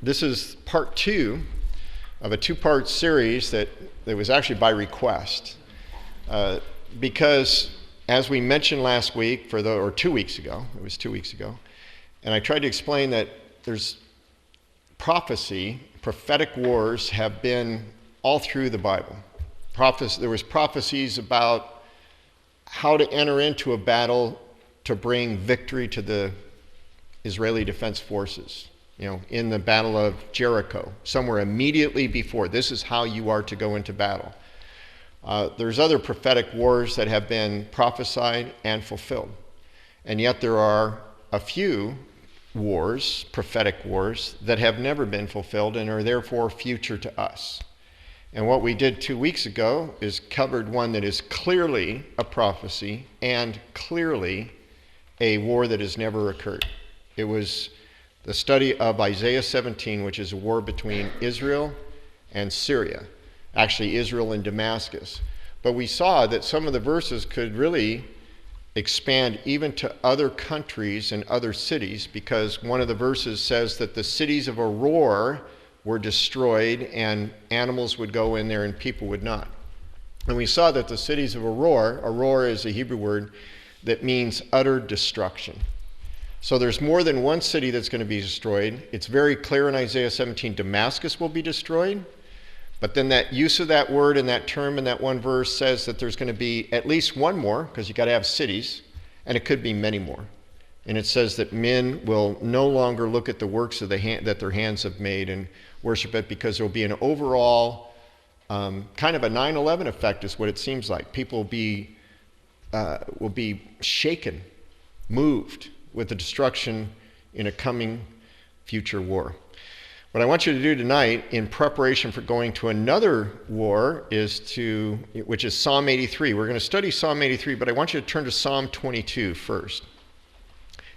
This is part 2 of a 2-part series that was actually by request. Because, as we mentioned last week, or 2 weeks ago, it was 2 weeks ago, and I tried to explain that there's prophetic wars have been all through the Bible. There was prophecies about how to enter into a battle to bring victory to the Israeli Defense Forces. In the Battle of Jericho, somewhere immediately before, this is how you are to go into battle. There's other prophetic wars that have been prophesied and fulfilled. And yet there are a few wars, prophetic wars, that have never been fulfilled and are therefore future to us. And what we did 2 weeks ago is covered one that is clearly a prophecy and clearly a war that has never occurred. It was the study of Isaiah 17, which is a war between Israel and Syria. Actually, Israel and Damascus. But we saw that some of the verses could really expand even to other countries and other cities, because one of the verses says that the cities of Aroer were destroyed and animals would go in there and people would not. And we saw that the cities of Aroer is a Hebrew word that means utter destruction. So there's more than one city that's going to be destroyed. It's very clear in Isaiah 17, Damascus will be destroyed. But then that use of that word and that term in that one verse says that there's going to be at least one more, because you got to have cities, and it could be many more. And it says that men will no longer look at the works of that their hands have made and worship it, because there will be an overall kind of a 9/11 effect is what it seems like. People will be shaken, moved with the destruction in a coming future war. What I want you to do tonight in preparation for going to another war which is Psalm 83. We're going to study Psalm 83, but I want you to turn to Psalm 22 first.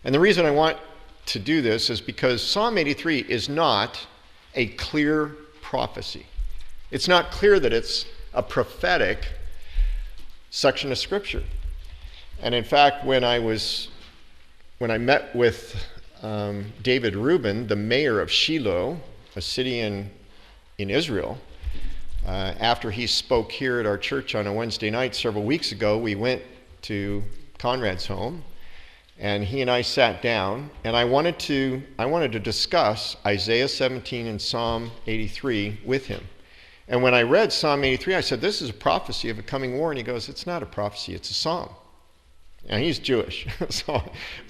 And the reason I want to do this is because Psalm 83 is not a clear prophecy. It's not clear that it's a prophetic section of Scripture. And in fact, when I met with David Rubin, the mayor of Shiloh, a city in Israel, after he spoke here at our church on a Wednesday night several weeks ago, we went to Conrad's home, and he and I sat down, and I wanted to discuss Isaiah 17 and Psalm 83 with him. And when I read Psalm 83, I said, this is a prophecy of a coming war, and he goes, it's not a prophecy, it's a psalm. And he's Jewish, so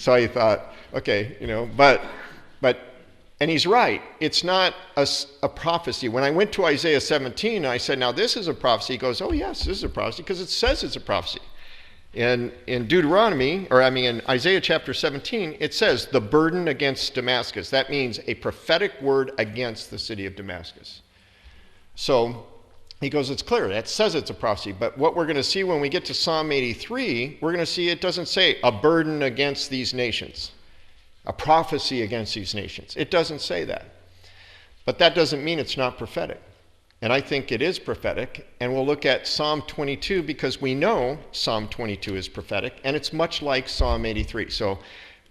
I thought, okay, and he's right. It's not a prophecy. When I went to Isaiah 17, I said, now this is a prophecy. He goes, oh yes, this is a prophecy, because it says it's a prophecy. In Isaiah chapter 17, it says, the burden against Damascus. That means a prophetic word against the city of Damascus. So he goes, it's clear. That says it's a prophecy. But what we're going to see when we get to Psalm 83, we're going to see it doesn't say a burden against these nations, a prophecy against these nations. It doesn't say that. But that doesn't mean it's not prophetic. And I think it is prophetic. And we'll look at Psalm 22 because we know Psalm 22 is prophetic. And it's much like Psalm 83. So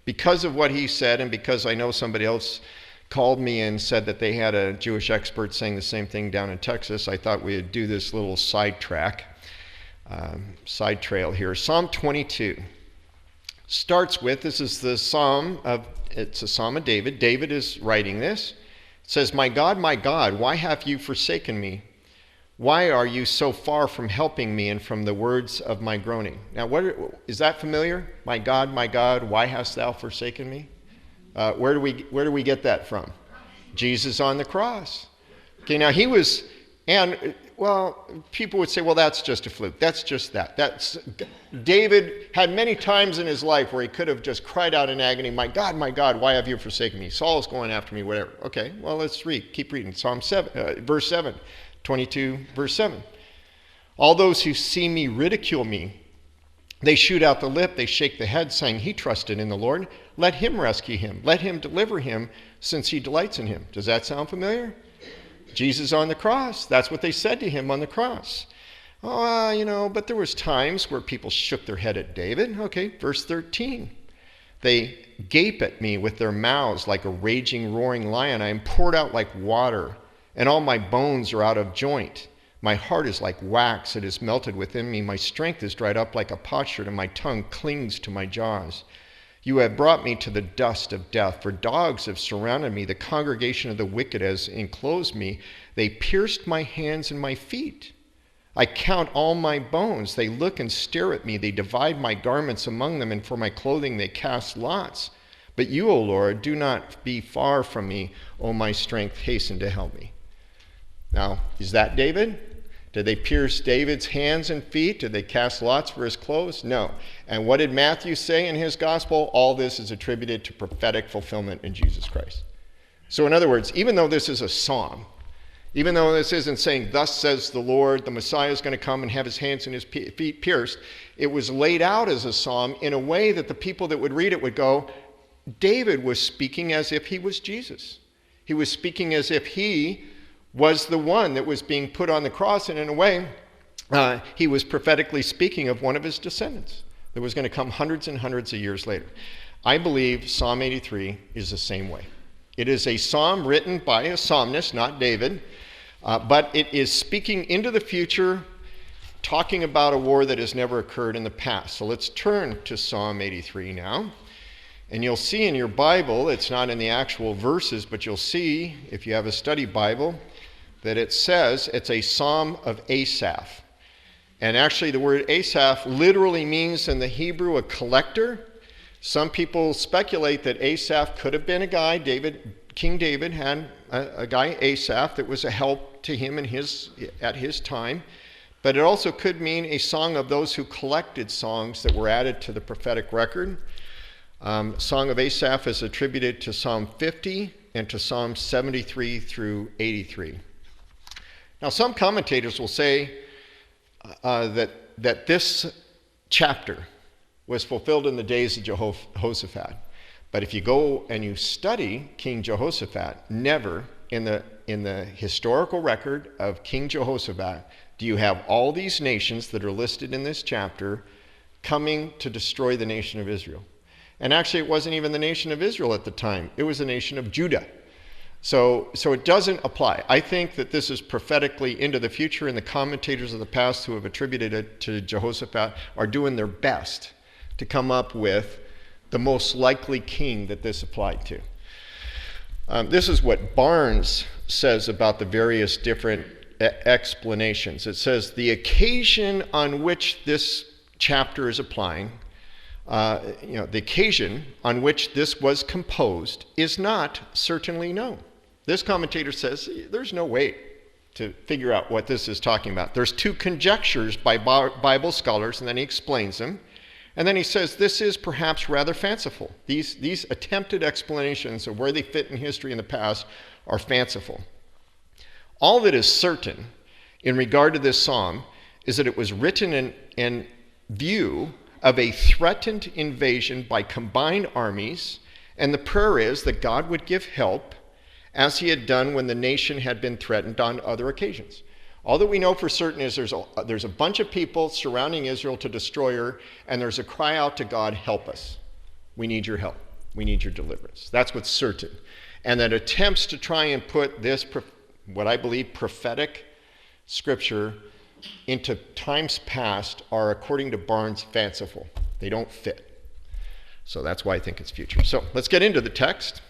because of what he said, and because I know somebody else called me and said that they had a Jewish expert saying the same thing down in Texas, I thought we'd do this little side trail here. Psalm 22 starts with, this is it's a Psalm of David. David is writing this. It says, my God, why have you forsaken me? Why are you so far from helping me and from the words of my groaning? Now, is that familiar? My God, why hast thou forsaken me? Where do we get that from? Jesus on the cross. Okay, now people would say, well, that's just a fluke. That's just that. David had many times in his life where he could have just cried out in agony, my God, why have you forsaken me? Saul's going after me, whatever. Okay, well, let's keep reading. Psalm 7, verse 7, 22, verse 7. All those who see me ridicule me. They shoot out the lip, they shake the head, saying, he trusted in the Lord. Let him rescue him. Let him deliver him, since he delights in him. Does that sound familiar? Jesus on the cross. That's what they said to him on the cross. But there was times where people shook their head at David. Okay, verse 13. They gape at me with their mouths like a raging, roaring lion. I am poured out like water, and all my bones are out of joint. My heart is like wax, it is melted within me. My strength is dried up like a potsherd, and my tongue clings to my jaws. You have brought me to the dust of death, for dogs have surrounded me. The congregation of the wicked has enclosed me. They pierced my hands and my feet. I count all my bones. They look and stare at me. They divide my garments among them, and for my clothing they cast lots. But you, O Lord, do not be far from me. O my strength, hasten to help me. Now, is that David? Did they pierce David's hands and feet? Did they cast lots for his clothes? No. And what did Matthew say in his gospel? All this is attributed to prophetic fulfillment in Jesus Christ. So in other words, even though this is a psalm, even though this isn't saying, thus says the Lord, the Messiah is going to come and have his hands and his feet pierced, it was laid out as a psalm in a way that the people that would read it would go, David was speaking as if he was Jesus. He was speaking as if he was the one that was being put on the cross, and in a way, he was prophetically speaking of one of his descendants that was going to come hundreds and hundreds of years later. I believe Psalm 83 is the same way. It is a psalm written by a psalmist, not David, but it is speaking into the future, talking about a war that has never occurred in the past. So let's turn to Psalm 83 now. And you'll see in your Bible, it's not in the actual verses, but you'll see, if you have a study Bible, that it says it's a psalm of Asaph. And actually the word Asaph literally means in the Hebrew a collector. Some people speculate that Asaph could have been a guy. King David had a guy, Asaph, that was a help to him at his time. But it also could mean a song of those who collected songs that were added to the prophetic record. Song of Asaph is attributed to Psalm 50 and to Psalm 73 through 83. Now, some commentators will say that this chapter was fulfilled in the days of Jehoshaphat. But if you go and you study King Jehoshaphat, never in the historical record of King Jehoshaphat do you have all these nations that are listed in this chapter coming to destroy the nation of Israel. And actually, it wasn't even the nation of Israel at the time. It was the nation of Judah. So it doesn't apply. I think that this is prophetically into the future, and the commentators of the past who have attributed it to Jehoshaphat are doing their best to come up with the most likely king that this applied to. This is what Barnes says about the various different explanations. It says, the occasion on which this chapter is applying, the occasion on which this was composed is not certainly known. This commentator says there's no way to figure out what this is talking about. There's two conjectures by Bible scholars, and then he explains them. And then he says this is perhaps rather fanciful. These attempted explanations of where they fit in history in the past are fanciful. All that is certain in regard to this psalm is that it was written in view of a threatened invasion by combined armies, and the prayer is that God would give help as he had done when the nation had been threatened on other occasions. All that we know for certain is there's a bunch of people surrounding Israel to destroy her, and there's a cry out to God, help us. We need your help. We need your deliverance. That's what's certain. And that attempts to try and put this, what I believe, prophetic scripture into times past are, according to Barnes, fanciful. They don't fit. So that's why I think it's future. So let's get into the text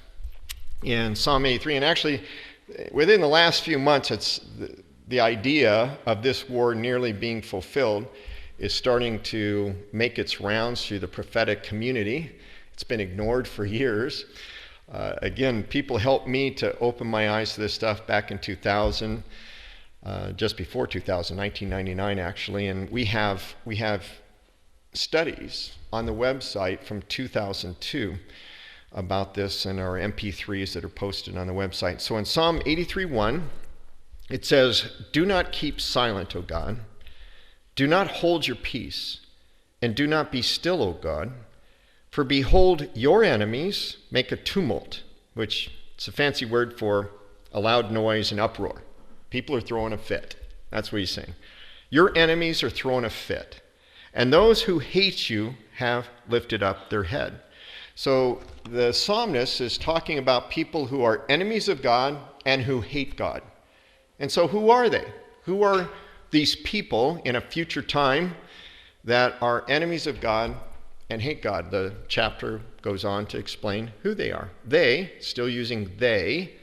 in Psalm 83. And actually, within the last few months, it's the idea of this war nearly being fulfilled is starting to make its rounds through the prophetic community. It's been ignored for years. Again, people helped me to open my eyes to this stuff back in 2000, just before 2000, 1999 actually, and we have studies on the website from 2002 about this and our MP3s that are posted on the website. So in Psalm 83:1, it says, do not keep silent, O God. Do not hold your peace, and do not be still, O God. For behold, your enemies make a tumult, which is a fancy word for a loud noise and uproar. People are throwing a fit. That's what he's saying. Your enemies are throwing a fit, and those who hate you have lifted up their head. So the psalmist is talking about people who are enemies of God and who hate God. And so who are they? Who are these people in a future time that are enemies of God and hate God? The chapter goes on to explain who they are. They, still using they,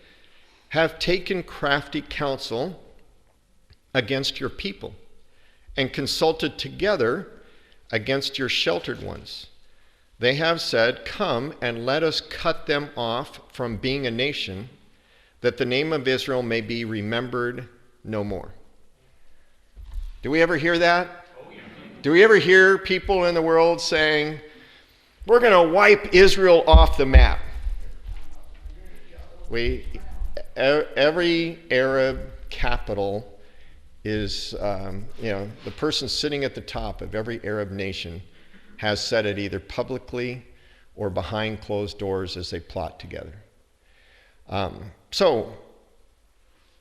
have taken crafty counsel against your people and consulted together against your sheltered ones. They have said, "Come and let us cut them off from being a nation, that the name of Israel may be remembered no more." Do we ever hear that? Do we ever hear people in the world saying, "We're going to wipe Israel off the map"? Every Arab capital is, the person sitting at the top of every Arab nation has said it either publicly or behind closed doors as they plot together. So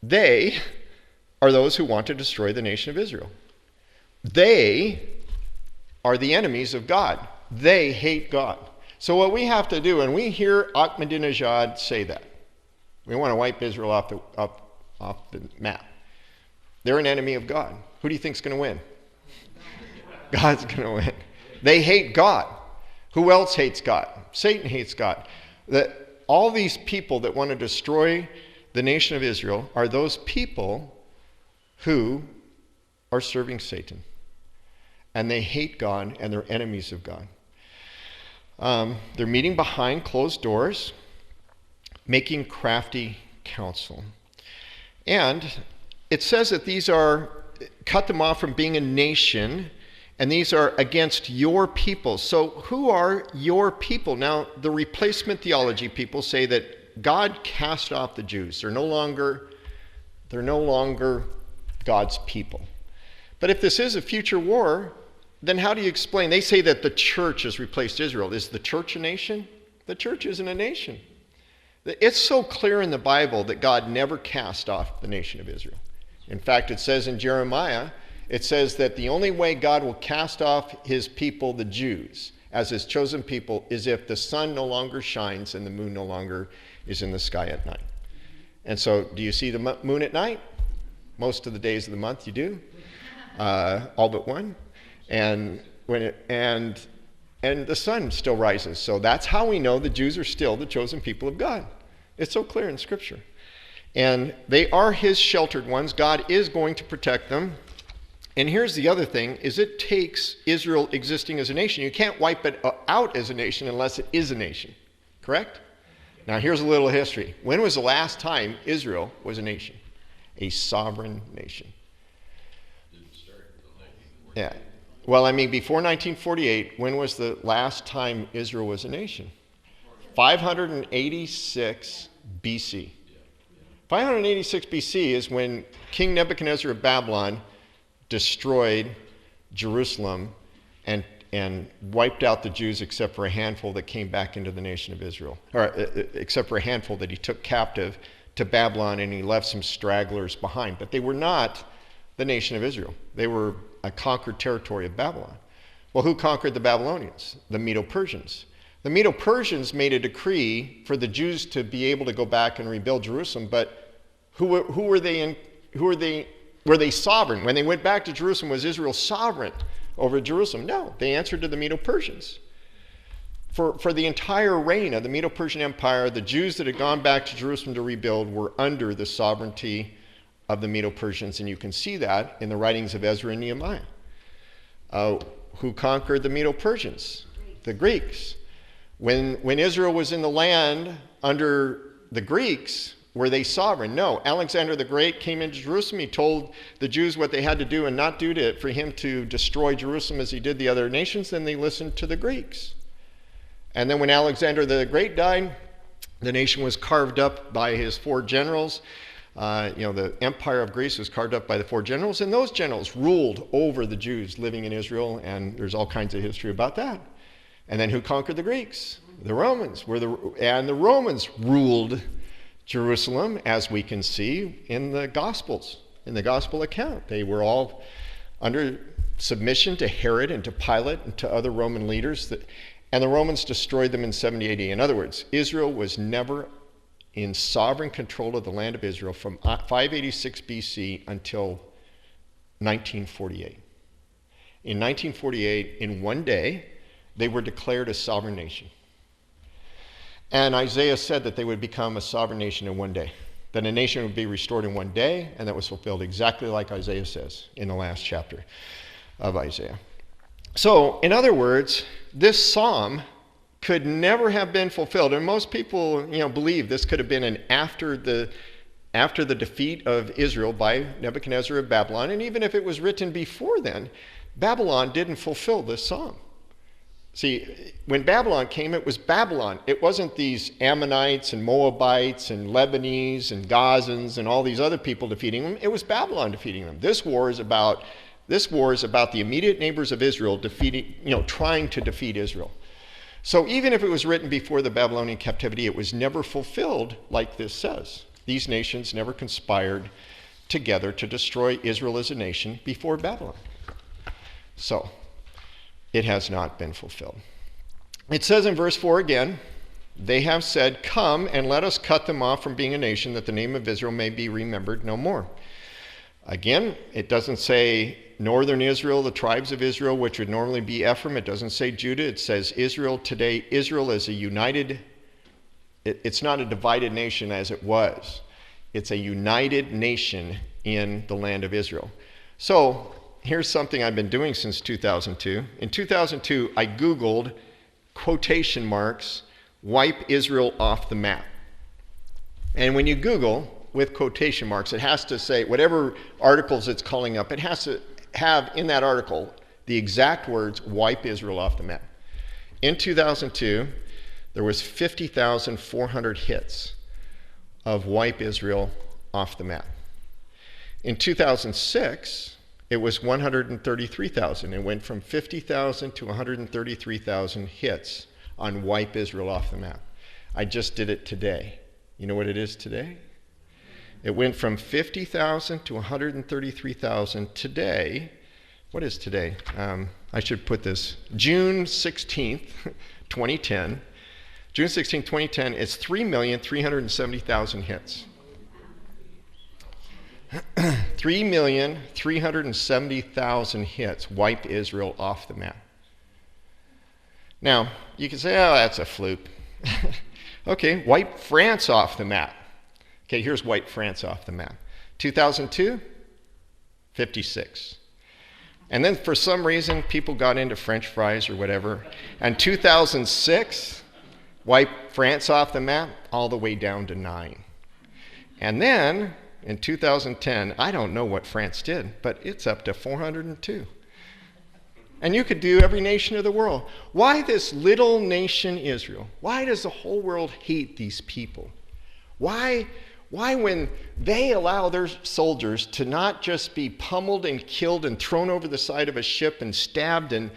they are those who want to destroy the nation of Israel. They are the enemies of God. They hate God. So what we have to do, and we hear Ahmadinejad say that, we want to wipe Israel off the map. They're an enemy of God. Who do you think is going to win? God's going to win. They hate God. Who else hates God? Satan hates God. All these people that want to destroy the nation of Israel are those people who are serving Satan. And they hate God and they're enemies of God. They're meeting behind closed doors, making crafty counsel. And it says that these are, cut them off from being a nation, and these are against your people. So who are your people? Now, the replacement theology people say that God cast off the Jews. They're no longer God's people. But if this is a future war, then how do you explain? They say that the church has replaced Israel. Is the church a nation? The church isn't a nation. It's so clear in the Bible that God never cast off the nation of Israel. In fact, it says in Jeremiah, it says that the only way God will cast off his people, the Jews, as his chosen people, is if the sun no longer shines and the moon no longer is in the sky at night. And so, do you see the moon at night? Most of the days of the month you do, all but one. And the sun still rises. So that's how we know the Jews are still the chosen people of God. It's so clear in Scripture. And they are his sheltered ones. God is going to protect them. And here's the other thing, is it takes Israel existing as a nation. You can't wipe it out as a nation unless it is a nation. Correct? Now here's a little history. When was the last time Israel was a nation? A sovereign nation. Yeah. Well, I mean, before 1948, when was the last time Israel was a nation? 586 BC. 586 BC is when King Nebuchadnezzar of Babylon destroyed Jerusalem and wiped out the Jews except for a handful that came back into the nation of Israel, or except for a handful that he took captive to Babylon, and he left some stragglers behind. But they were not the nation of Israel. They were a conquered territory of Babylon. Well, who conquered the Babylonians? The Medo-Persians. The Medo-Persians made a decree for the Jews to be able to go back and rebuild Jerusalem, but who were they? Were they sovereign? When they went back to Jerusalem, was Israel sovereign over Jerusalem? No, they answered to the Medo-Persians. For the entire reign of the Medo-Persian Empire, the Jews that had gone back to Jerusalem to rebuild were under the sovereignty of the Medo-Persians, and you can see that in the writings of Ezra and Nehemiah. Who conquered the Medo-Persians? The Greeks. When Israel was in the land under the Greeks, were they sovereign? No. Alexander the Great came into Jerusalem. He told the Jews what they had to do and not do for him to destroy Jerusalem as he did the other nations. Then they listened to the Greeks. And then when Alexander the Great died, the nation was carved up by his 4 generals. The empire of Greece was carved up by the 4 generals, and those generals ruled over the Jews living in Israel, and there's all kinds of history about that. And then who conquered the Greeks? The Romans. And the Romans ruled Jerusalem, as we can see in the Gospels, in the Gospel account. They were all under submission to Herod and to Pilate and to other Roman leaders. And the Romans destroyed them in 70 AD. In other words, Israel was never in sovereign control of the land of Israel from 586 BC until 1948. In 1948, in one day, they were declared a sovereign nation. And Isaiah said that they would become a sovereign nation in one day, that a nation would be restored in one day, and that was fulfilled exactly like Isaiah says in the last chapter of Isaiah. So, in other words, this psalm could never have been fulfilled. And most people, believe this could have been after the defeat of Israel by Nebuchadnezzar of Babylon. And even if it was written before then, Babylon didn't fulfill this psalm. See, when Babylon came, it was Babylon. It wasn't these Ammonites and Moabites and Lebanese and Gazans and all these other people defeating them. It was Babylon defeating them. This war is about the immediate neighbors of Israel trying to defeat Israel. So even if it was written before the Babylonian captivity, it was never fulfilled like this says. These nations never conspired together to destroy Israel as a nation before Babylon. So it has not been fulfilled. It says in verse 4 again, they have said, come and let us cut them off from being a nation, that the name of Israel may be remembered no more. Again, it doesn't say northern Israel, the tribes of Israel, which would normally be Ephraim. It doesn't say Judah. It says Israel today. Israel is a united, it's not a divided nation as it was. It's a united nation in the land of Israel. So here's something I've been doing since 2002. In 2002, I Googled quotation marks, wipe Israel off the map. And when you Google with quotation marks, it has to say, whatever articles it's calling up, it has to have in that article the exact words, wipe Israel off the map. In 2002, there was 50,400 hits of wipe Israel off the map. In 2006, it was 133,000. It went from 50,000 to 133,000 hits on wipe Israel off the map. I just did it today. You know what it is today? It went from 50,000 to 133,000 today. What is today? I should put this. June 16th, 2010. June 16th, 2010, it's 3,370,000 hits. 3,370,000 hits wipe Israel off the map. Now, you can say, oh, that's a fluke. Okay, wipe France off the map. Okay, here's wipe France off the map. 2002, 56. And then for some reason, people got into French fries or whatever. And 2006, wipe France off the map all the way down to 9. And then in 2010, I don't know what France did, but it's up to 402. And you could do every nation of the world. Why this little nation Israel? Why does the whole world hate these people? Why when they allow their soldiers to not just be pummeled and killed and thrown over the side of a ship and stabbed and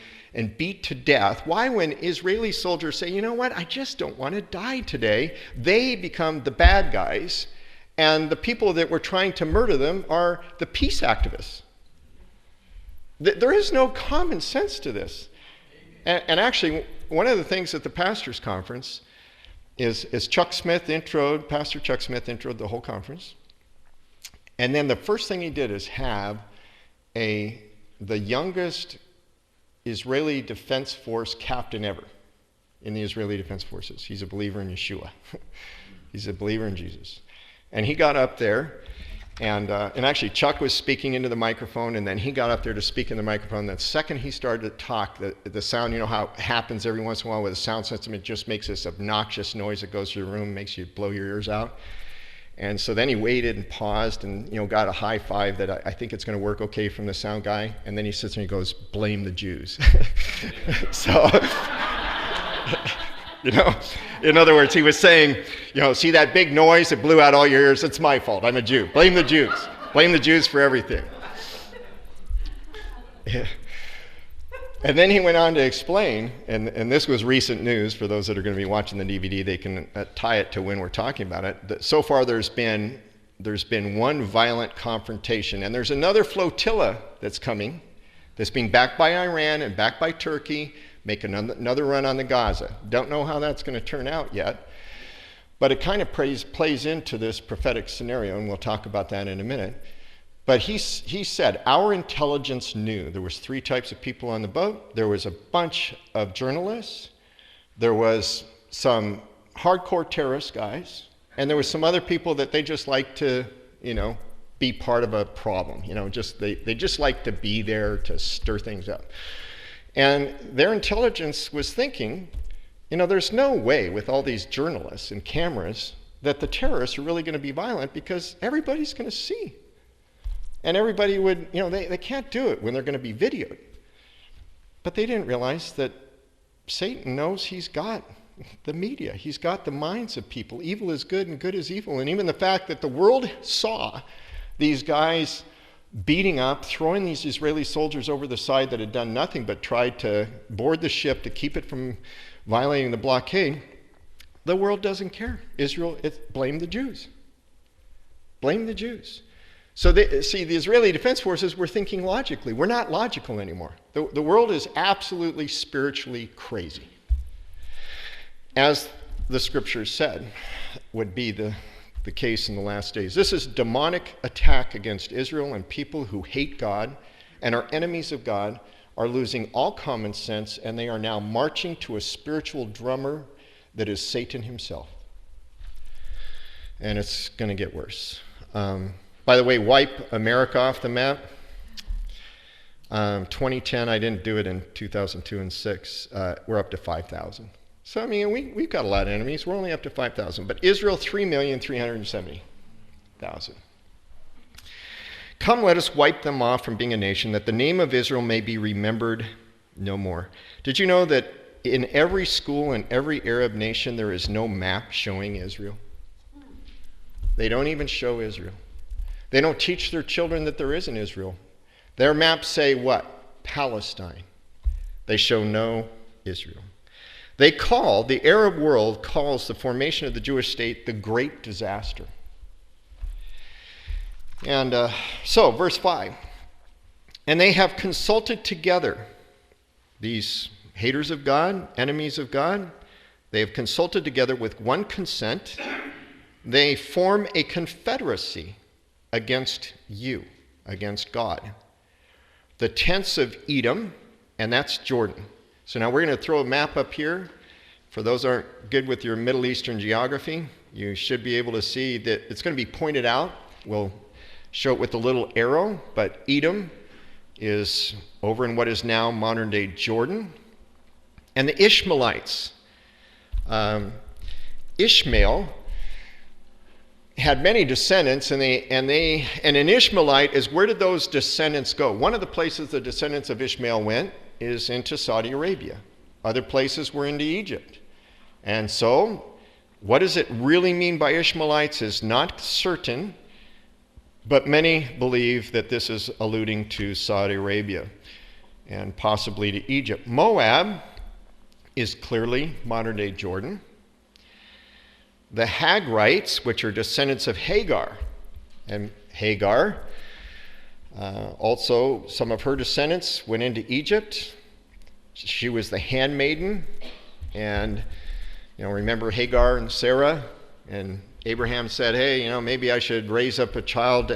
beat to death, why when Israeli soldiers say, you know what, I just don't want to die today, they become the bad guys, and the people that were trying to murder them are the peace activists? There is no common sense to this. And actually, one of the things at the pastors' conference is Chuck Smith Pastor Chuck Smith introed the whole conference. And then the first thing he did is have the youngest Israeli Defense Force captain ever in the Israeli Defense Forces. He's a believer in Yeshua. He's a believer in Jesus. And he got up there, and actually Chuck was speaking into the microphone, and then he got up there to speak in the microphone. The second he started to talk, the sound, you know how it happens every once in a while with a sound system, it just makes this obnoxious noise that goes through the room, makes you blow your ears out. And so then he waited and paused and got a high five that I think it's going to work okay from the sound guy. And then he sits there and he goes, blame the Jews. So, in other words, he was saying, see that big noise that blew out all your ears? It's my fault. I'm a Jew. Blame the Jews. Blame the Jews for everything. Yeah. And then he went on to explain, and this was recent news for those that are going to be watching the DVD, they can tie it to when we're talking about it. That so far there's been one violent confrontation, and there's another flotilla that's coming, that's being backed by Iran and backed by Turkey, make another run on the Gaza. Don't know how that's going to turn out yet, but it kind of plays into this prophetic scenario, and we'll talk about that in a minute. But he said, our intelligence knew. There was 3 types of people on the boat. There was a bunch of journalists. There was some hardcore terrorist guys. And there was some other people that they just like to, be part of a problem. They just like to be there to stir things up. And their intelligence was thinking, there's no way with all these journalists and cameras that the terrorists are really going to be violent, because everybody's going to see. And everybody would, they can't do it when they're going to be videoed. But they didn't realize that Satan knows he's got the media. He's got the minds of people. Evil is good and good is evil. And even the fact that the world saw these guys beating up, throwing these Israeli soldiers over the side that had done nothing but tried to board the ship to keep it from violating the blockade, the world doesn't care. Israel, blame the Jews. Blame the Jews. So the Israeli Defense Forces were thinking logically. We're not logical anymore. The world is absolutely spiritually crazy. As the scriptures said would be the case in the last days. This is demonic attack against Israel, and people who hate God and are enemies of God are losing all common sense, and they are now marching to a spiritual drummer that is Satan himself. And it's going to get worse. By the way, wipe America off the map. 2010, I didn't do it in 2002 and 6. We're up to 5,000. So, we've got a lot of enemies. We're only up to 5,000. But Israel, 3,370,000. Come, let us wipe them off from being a nation, that the name of Israel may be remembered no more. Did you know that in every school in every Arab nation there is no map showing Israel? They don't even show Israel. They don't teach their children that there is an Israel. Their maps say what? Palestine. They show no Israel. The Arab world calls the formation of the Jewish state the great disaster. And so, verse 5. And they have consulted together, these haters of God, enemies of God, they have consulted together with one consent. They form a confederacy against you, against God. The tents of Edom, and that's Jordan. So now we're going to throw a map up here. For those who aren't good with your Middle Eastern geography, you should be able to see that it's going to be pointed out. We'll show it with a little arrow, but Edom is over in what is now modern-day Jordan. And the Ishmaelites. Ishmael had many descendants, and an Ishmaelite is, where did those descendants go? One of the places the descendants of Ishmael went is into Saudi Arabia. Other places were into Egypt. And so, what does it really mean by Ishmaelites is not certain, but many believe that this is alluding to Saudi Arabia and possibly to Egypt. Moab is clearly modern-day Jordan. The Hagrites, which are descendants of Hagar, and Hagar, also some of her descendants went into Egypt. She was the handmaiden, and remember Hagar and Sarah, and Abraham said, hey, maybe I should raise up a child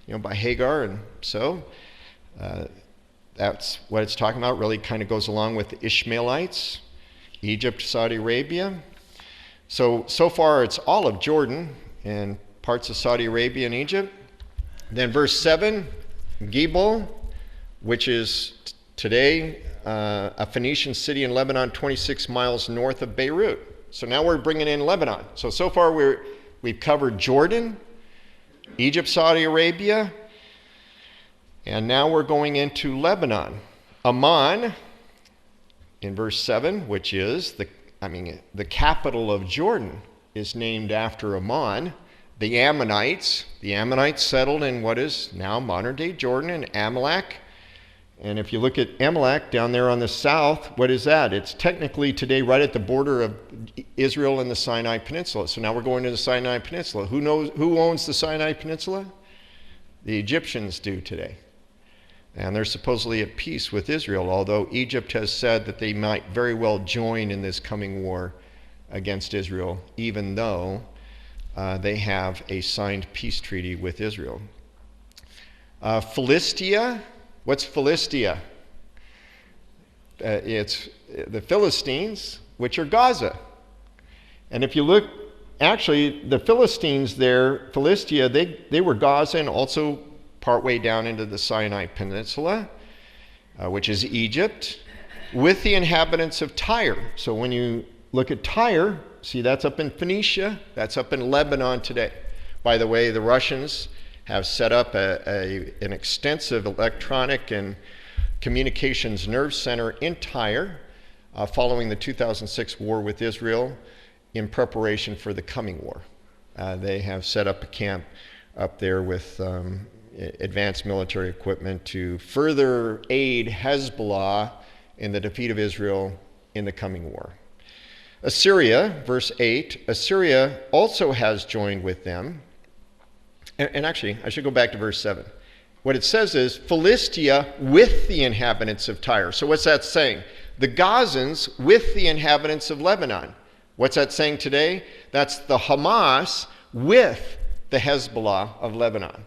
by Hagar, and so that's what it's talking about. Really kind of goes along with the Ishmaelites, Egypt, Saudi Arabia. So far it's all of Jordan and parts of Saudi Arabia and Egypt. Then verse 7, Gibel, which is today a Phoenician city in Lebanon, 26 miles north of Beirut. So now we're bringing in Lebanon. So far we've covered Jordan, Egypt, Saudi Arabia, and now we're going into Lebanon. Ammon, in verse 7, which is the capital of Jordan, is named after Ammon. The Ammonites settled in what is now modern-day Jordan and Amalek. And if you look at Amalek down there on the south, what is that? It's technically today right at the border of Israel and the Sinai Peninsula. So now we're going to the Sinai Peninsula. Who owns the Sinai Peninsula? The Egyptians do today. And they're supposedly at peace with Israel, although Egypt has said that they might very well join in this coming war against Israel, even though they have a signed peace treaty with Israel. Philistia, what's Philistia? It's the Philistines, which are Gaza. And if you look, actually, the Philistines there, Philistia, they were Gaza and also partway down into the Sinai Peninsula, which is Egypt, with the inhabitants of Tyre. So when you look at Tyre, see that's up in Phoenicia, that's up in Lebanon today. By the way, the Russians have set up an extensive electronic and communications nerve center in Tyre following the 2006 war with Israel in preparation for the coming war. They have set up a camp up there with advanced military equipment to further aid Hezbollah in the defeat of Israel in the coming war. Assyria, verse 8, Assyria also has joined with them. And actually, I should go back to verse 7. What it says is, Philistia with the inhabitants of Tyre. So what's that saying? The Gazans with the inhabitants of Lebanon. What's that saying today? That's the Hamas with the Hezbollah of Lebanon.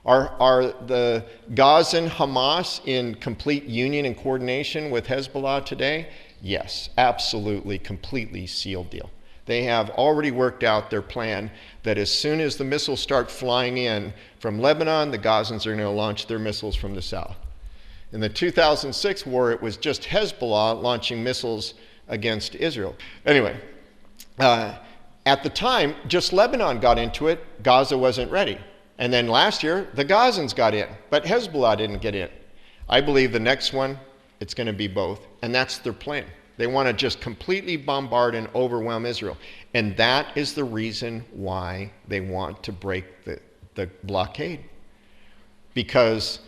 Are the Gazan Hamas in complete union and coordination with Hezbollah today? Yes, absolutely, completely sealed deal. They have already worked out their plan that as soon as the missiles start flying in from Lebanon, the Gazans are going to launch their missiles from the south. In the 2006 war, it was just Hezbollah launching missiles against Israel. Anyway, at the time, just Lebanon got into it. Gaza wasn't ready. And then last year, the Gazans got in, but Hezbollah didn't get in. I believe the next one, it's going to be both, and that's their plan. They want to just completely bombard and overwhelm Israel. And that is the reason why they want to break the blockade. Because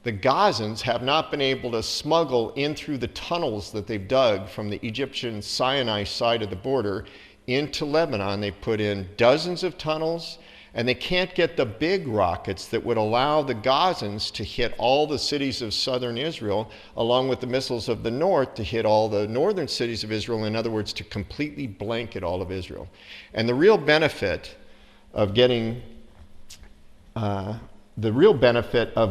the Gazans have not been able to smuggle in through the tunnels that they've dug from the Egyptian Sinai side of the border into Lebanon. They put in dozens of tunnels, and they can't get the big rockets that would allow the Gazans to hit all the cities of southern Israel, along with the missiles of the north to hit all the northern cities of Israel, in other words, to completely blanket all of Israel. And the real benefit of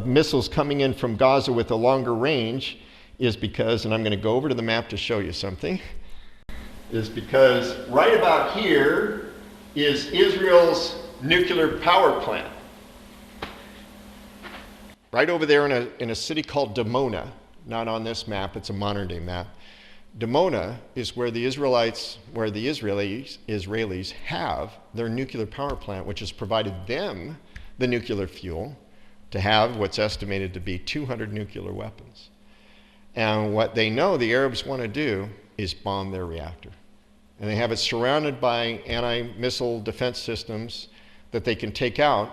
missiles coming in from Gaza with a longer range is because, and I'm going to go over to the map to show you something, is because right about here is Israel's nuclear power plant. Right over there in a city called Dimona, not on this map, it's a modern day map. Dimona is where the Israelites, where the Israelis have their nuclear power plant, which has provided them the nuclear fuel to have what's estimated to be 200 nuclear weapons. And what they know the Arabs want to do is bomb their reactor. And they have it surrounded by anti-missile defense systems that they can take out,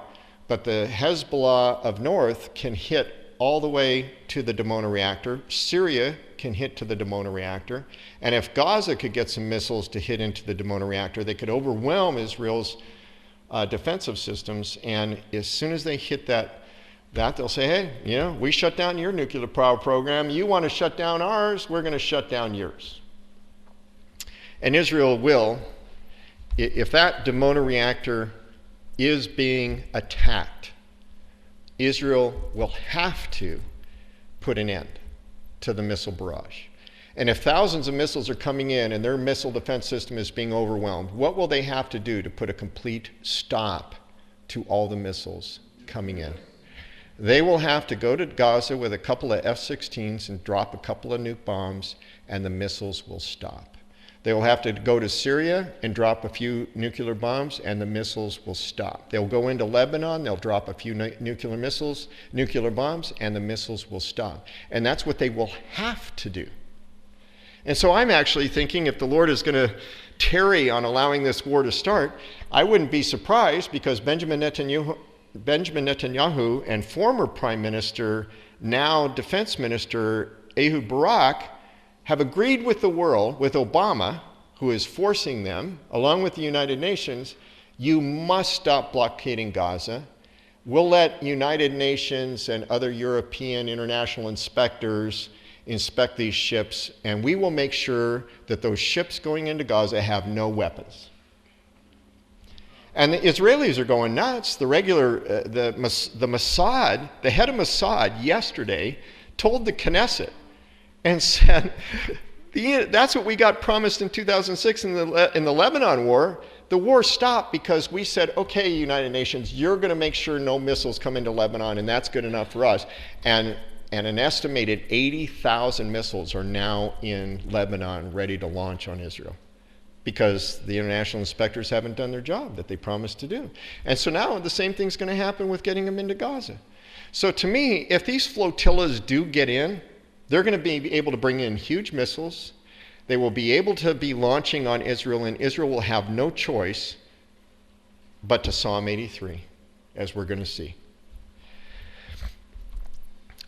but the Hezbollah of north can hit all the way to the Dimona reactor. Syria can hit to the Dimona reactor. And if Gaza could get some missiles to hit into the Dimona reactor, they could overwhelm Israel's defensive systems. And as soon as they hit that they'll say, hey, we shut down your nuclear power program. You want to shut down ours, we're going to shut down yours. And Israel will, if that Dimona reactor is being attacked, Israel will have to put an end to the missile barrage. And if thousands of missiles are coming in and their missile defense system is being overwhelmed, what will they have to do to put a complete stop to all the missiles coming in? They will have to go to Gaza with a couple of F-16s and drop a couple of nuke bombs, and the missiles will stop. They will have to go to Syria and drop a few nuclear bombs, and the missiles will stop. They'll go into Lebanon, they'll drop a few nuclear bombs, and the missiles will stop. And that's what they will have to do. And so I'm actually thinking if the Lord is going to tarry on allowing this war to start, I wouldn't be surprised, because Benjamin Netanyahu and former Prime Minister, now Defense Minister Ehud Barak, have agreed with the world, with Obama, who is forcing them, along with the United Nations, you must stop blockading Gaza. We'll let United Nations and other European international inspectors inspect these ships, and we will make sure that those ships going into Gaza have no weapons. And the Israelis are going nuts. The Mossad, the head of Mossad yesterday told the Knesset and said, that's what we got promised in 2006 in the Lebanon war. The war stopped because we said, okay, United Nations, you're going to make sure no missiles come into Lebanon, and that's good enough for us. And an estimated 80,000 missiles are now in Lebanon ready to launch on Israel because the international inspectors haven't done their job that they promised to do. And so now the same thing's going to happen with getting them into Gaza. So to me, if these flotillas do get in, they're going to be able to bring in huge missiles. They will be able to be launching on Israel, and Israel will have no choice but to Psalm 83, as we're going to see.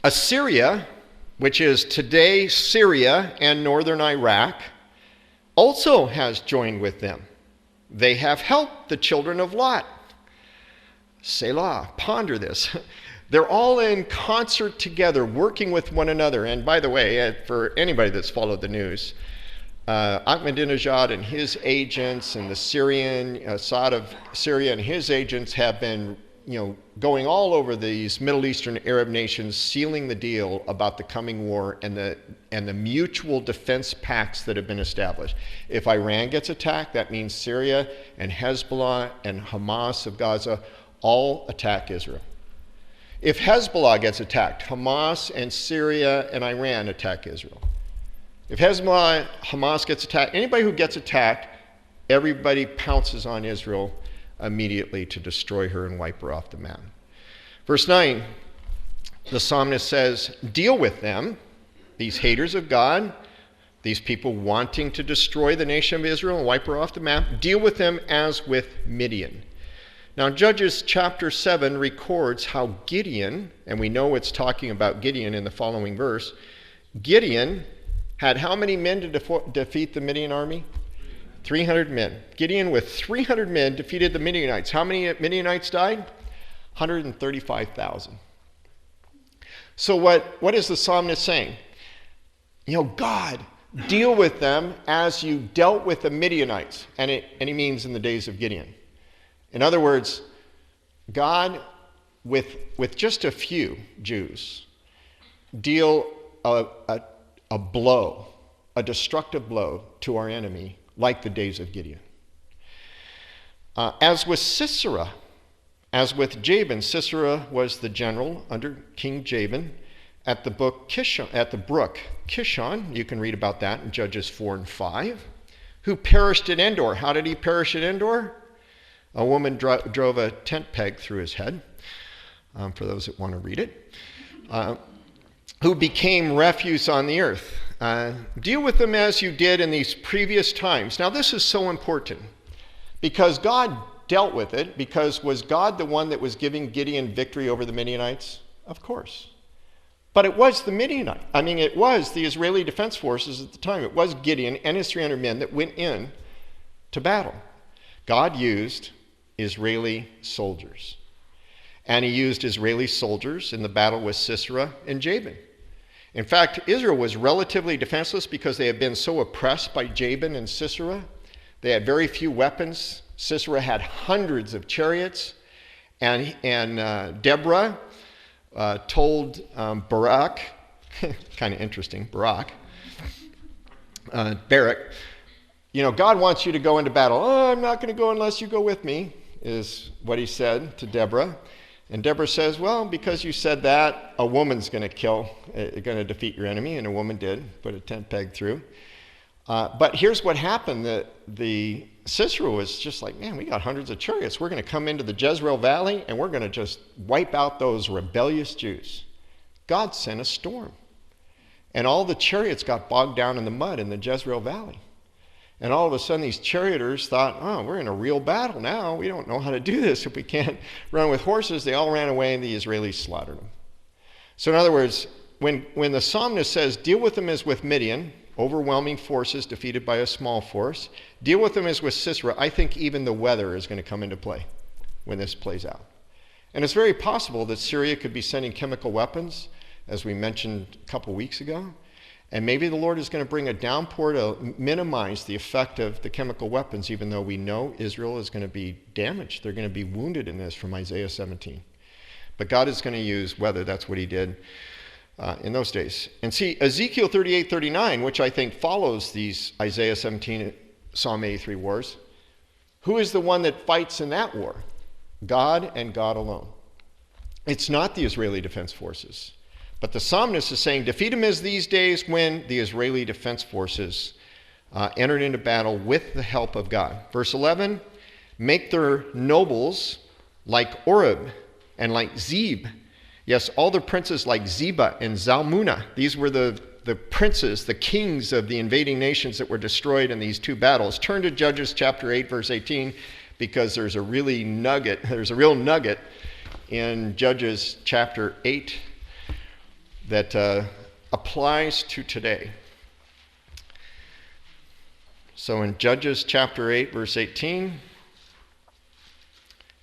Assyria, which is today Syria and northern Iraq, also has joined with them. They have helped the children of Lot. Selah, ponder this. They're all in concert together, working with one another. And by the way, for anybody that's followed the news, Ahmadinejad and his agents and the Assad of Syria and his agents have been going all over these Middle Eastern Arab nations, sealing the deal about the coming war and the mutual defense pacts that have been established. If Iran gets attacked, that means Syria and Hezbollah and Hamas of Gaza all attack Israel. If Hezbollah gets attacked, Hamas and Syria and Iran attack Israel. If Hezbollah, Hamas gets attacked, anybody who gets attacked, everybody pounces on Israel immediately to destroy her and wipe her off the map. Verse 9, the psalmist says, deal with them, these haters of God, these people wanting to destroy the nation of Israel and wipe her off the map, deal with them as with Midian. Now, Judges chapter 7 records how Gideon, and we know it's talking about Gideon in the following verse, Gideon had how many men to defeat the Midian army? 300 men. Gideon with 300 men defeated the Midianites. How many Midianites died? 135,000. So what is the psalmist saying? God, deal with them as you dealt with the Midianites. And he means in the days of Gideon. In other words, God, with just a few Jews, deal a blow, a destructive blow to our enemy, like the days of Gideon. As with Sisera, as with Jabin, Sisera was the general under King Jabin at the brook Kishon. You can read about that in Judges 4 and 5. Who perished at Endor. How did he perish at Endor? A woman drove a tent peg through his head, for those that want to read it. Who became refuse on the earth. Deal with them as you did in these previous times. Now this is so important because God dealt with it, because was God the one that was giving Gideon victory over the Midianites? Of course. But it was the it was the Israeli Defense Forces at the time. It was Gideon and his 300 men that went in to battle. God used Israeli soldiers. And he used Israeli soldiers in the battle with Sisera and Jabin. In fact, Israel was relatively defenseless because they had been so oppressed by Jabin and Sisera. They had very few weapons. Sisera had hundreds of chariots. And Deborah told Barak, kind of interesting, Barak, God wants you to go into battle. Oh, I'm not going to go unless you go with me, is what he said to Deborah. And Deborah says, well, because you said that, a woman's going to defeat your enemy, and a woman did, put a tent peg through. But here's what happened. The Sisera was just like, man, we got hundreds of chariots. We're going to come into the Jezreel Valley, and we're going to just wipe out those rebellious Jews. God sent a storm. And all the chariots got bogged down in the mud in the Jezreel Valley. And all of a sudden, these charioteers thought, oh, we're in a real battle now. We don't know how to do this if we can't run with horses. They all ran away, and the Israelis slaughtered them. So in other words, when the psalmist says, deal with them as with Midian, overwhelming forces defeated by a small force, deal with them as with Sisera, I think even the weather is going to come into play when this plays out. And it's very possible that Syria could be sending chemical weapons, as we mentioned a couple weeks ago. And maybe the Lord is going to bring a downpour to minimize the effect of the chemical weapons, even though we know Israel is going to be damaged. They're going to be wounded in this from Isaiah 17. But God is going to use weather. That's what he did in those days. And see, Ezekiel 38:39, which I think follows these Isaiah 17, Psalm 83 wars, who is the one that fights in that war? God and God alone. It's not the Israeli Defense Forces. But the psalmist is saying, defeat them as these days when the Israeli Defense Forces entered into battle with the help of God. Verse 11, make their nobles like Oreb and like Zeb. Yes, all the princes like Zeba and Zalmunna. These were the princes, the kings of the invading nations that were destroyed in these two battles. Turn to Judges chapter 8, verse 18, because there's a real nugget in Judges chapter 8 that applies to today. So in Judges chapter 8, verse 18,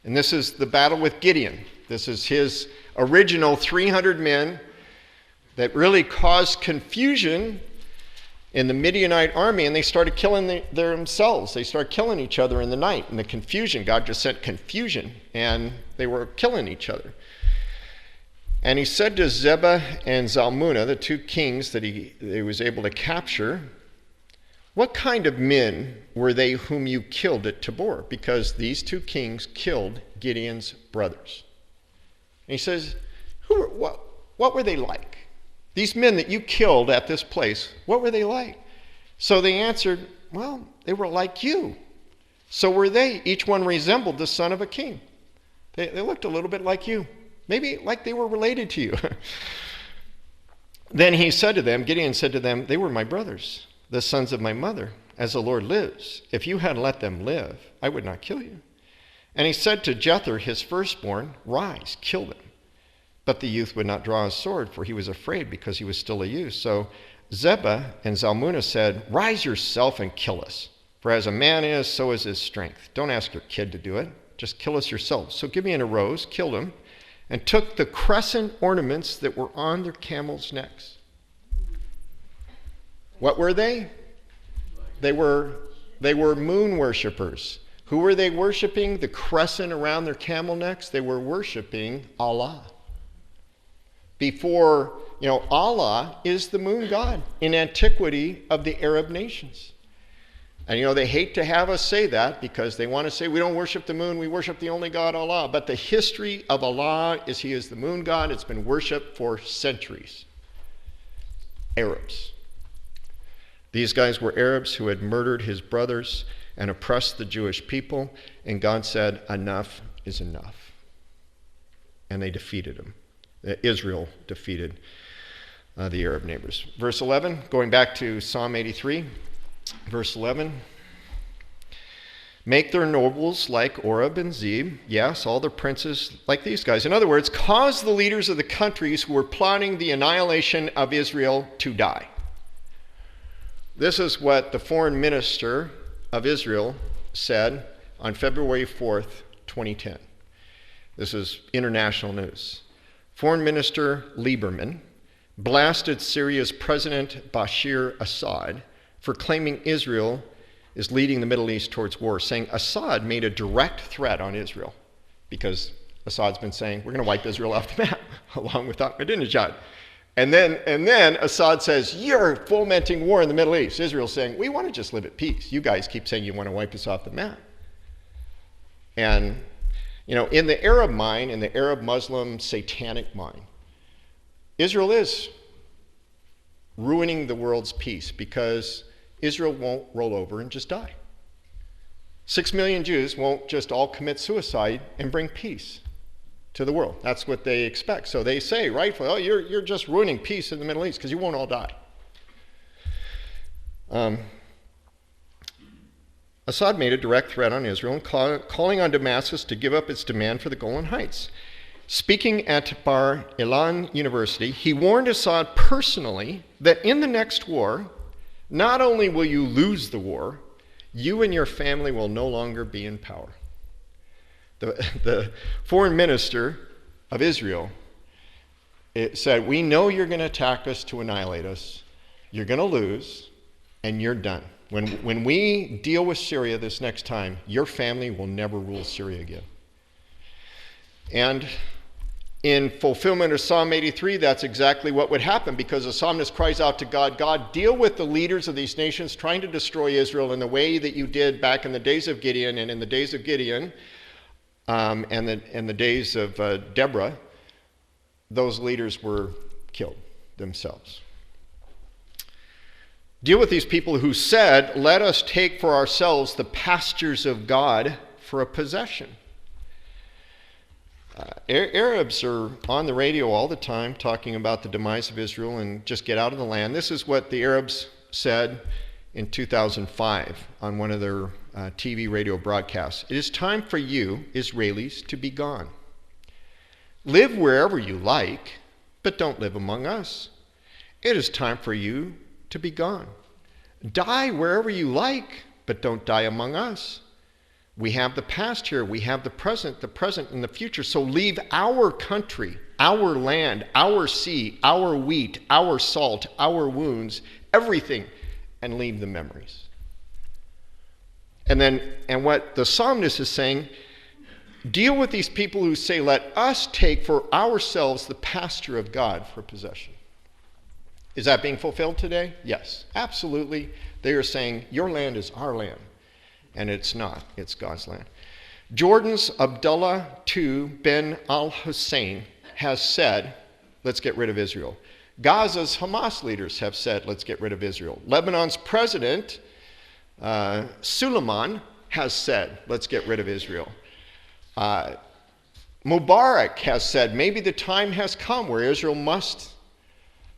and this is the battle with Gideon. This is his original 300 men that really caused confusion in the Midianite army, and they started killing themselves. They started killing each other in the night. In the confusion, God just sent confusion, and they were killing each other. And he said to Zeba and Zalmunna, the two kings that he was able to capture, what kind of men were they whom you killed at Tabor? Because these two kings killed Gideon's brothers. And he says, what were they like? These men that you killed at this place, what were they like? So they answered, well, they were like you. So were they. Each one resembled the son of a king. They looked a little bit like you. Maybe like they were related to you. Then he said to them, Gideon said to them, they were my brothers, the sons of my mother. As the Lord lives, if you had let them live, I would not kill you. And he said to Jether, his firstborn, rise, kill them. But the youth would not draw his sword, for he was afraid because he was still a youth. So Zeba and Zalmunna said, rise yourself and kill us. For as a man is, so is his strength. Don't ask your kid to do it. Just kill us yourself. So Gideon arose, killed him, and took the crescent ornaments that were on their camels' necks. What were they? They were moon worshipers. Who were they worshiping? The crescent around their camel necks? They were worshiping Allah. Before, Allah is the moon god in antiquity of the Arab nations. And they hate to have us say that because they want to say we don't worship the moon, we worship the only God, Allah. But the history of Allah is he is the moon god. It's been worshipped for centuries. Arabs. These guys were Arabs who had murdered his brothers and oppressed the Jewish people. And God said, enough is enough. And they defeated him. Israel defeated the Arab neighbors. Verse 11, going back to Psalm 83. Verse 11, make their nobles like Oreb and Zeb, yes, all their princes like these guys. In other words, cause the leaders of the countries who were plotting the annihilation of Israel to die. This is what the foreign minister of Israel said on February 4th, 2010. This is international news. Foreign Minister Lieberman blasted Syria's President Bashir Assad for claiming Israel is leading the Middle East towards war, saying Assad made a direct threat on Israel because Assad's been saying, we're going to wipe Israel off the map, along with Ahmadinejad. And then Assad says, you're fomenting war in the Middle East. Israel's saying, we want to just live at peace. You guys keep saying you want to wipe us off the map. And, in the Arab mind, in the Arab Muslim satanic mind, Israel is ruining the world's peace because Israel won't roll over and just die. 6 million Jews won't just all commit suicide and bring peace to the world. That's what they expect. So they say, rightfully, you're just ruining peace in the Middle East because you won't all die. Assad made a direct threat on Israel and calling on Damascus to give up its demand for the Golan Heights. Speaking at Bar Ilan University, he warned Assad personally that in the next war, not only will you lose the war, you and your family will no longer be in power. the foreign minister of Israel, it said, we know you're going to attack us to annihilate us. You're going to lose, and you're done. When we deal with Syria this next time, your family will never rule Syria again. And in fulfillment of Psalm 83, that's exactly what would happen, because the psalmist cries out to God, God, deal with the leaders of these nations trying to destroy Israel in the way that you did back in the days of Gideon, and in the days of Gideon and the days of Deborah, those leaders were killed themselves. Deal with these people who said, let us take for ourselves the pastures of God for a possession. Arabs are on the radio all the time talking about the demise of Israel and just get out of the land. This is what the Arabs said in 2005 on one of their TV radio broadcasts. It is time for you, Israelis, to be gone. Live wherever you like, but don't live among us. It is time for you to be gone. Die wherever you like, but don't die among us. We have the past here, we have the present and the future. So leave our country, our land, our sea, our wheat, our salt, our wounds, everything, and leave the memories. And what the psalmist is saying, deal with these people who say, let us take for ourselves the pasture of God for possession. Is that being fulfilled today? Yes, absolutely. They are saying, your land is our land. And it's not. It's God's land. Jordan's Abdullah II bin al-Hussein has said, let's get rid of Israel. Gaza's Hamas leaders have said, let's get rid of Israel. Lebanon's president, Suleiman, has said, let's get rid of Israel. Mubarak has said, maybe the time has come where Israel must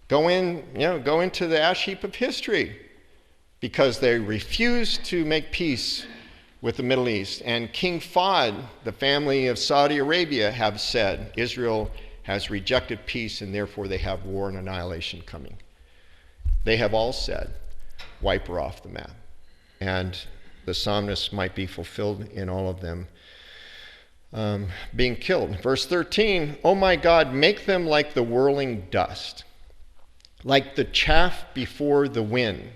go into the ash heap of history, because they refused to make peace with the Middle East. And King Fahd, the family of Saudi Arabia, have said Israel has rejected peace and therefore they have war and annihilation coming. They have all said, wipe her off the map. And the psalmist might be fulfilled in all of them being killed. Verse 13, oh my God, make them like the whirling dust, like the chaff before the wind.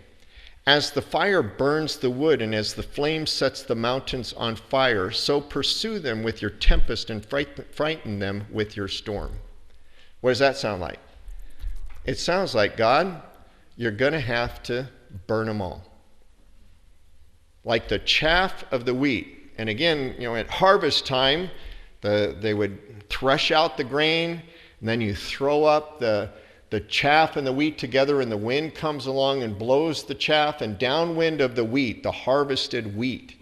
As the fire burns the wood and as the flame sets the mountains on fire, so pursue them with your tempest and frighten them with your storm. What does that sound like? It sounds like, God, you're going to have to burn them all. Like the chaff of the wheat. And again, at harvest time, they would thresh out the grain, and then you throw up the chaff and the wheat together, and the wind comes along and blows the chaff, and downwind of the wheat, the harvested wheat,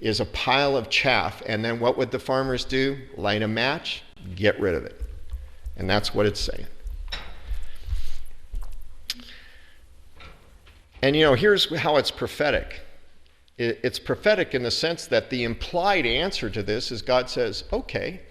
is a pile of chaff. And then what would the farmers do? Light a match, get rid of it. And that's what it's saying. And here's how it's prophetic. It's prophetic in the sense that the implied answer to this is God says, okay.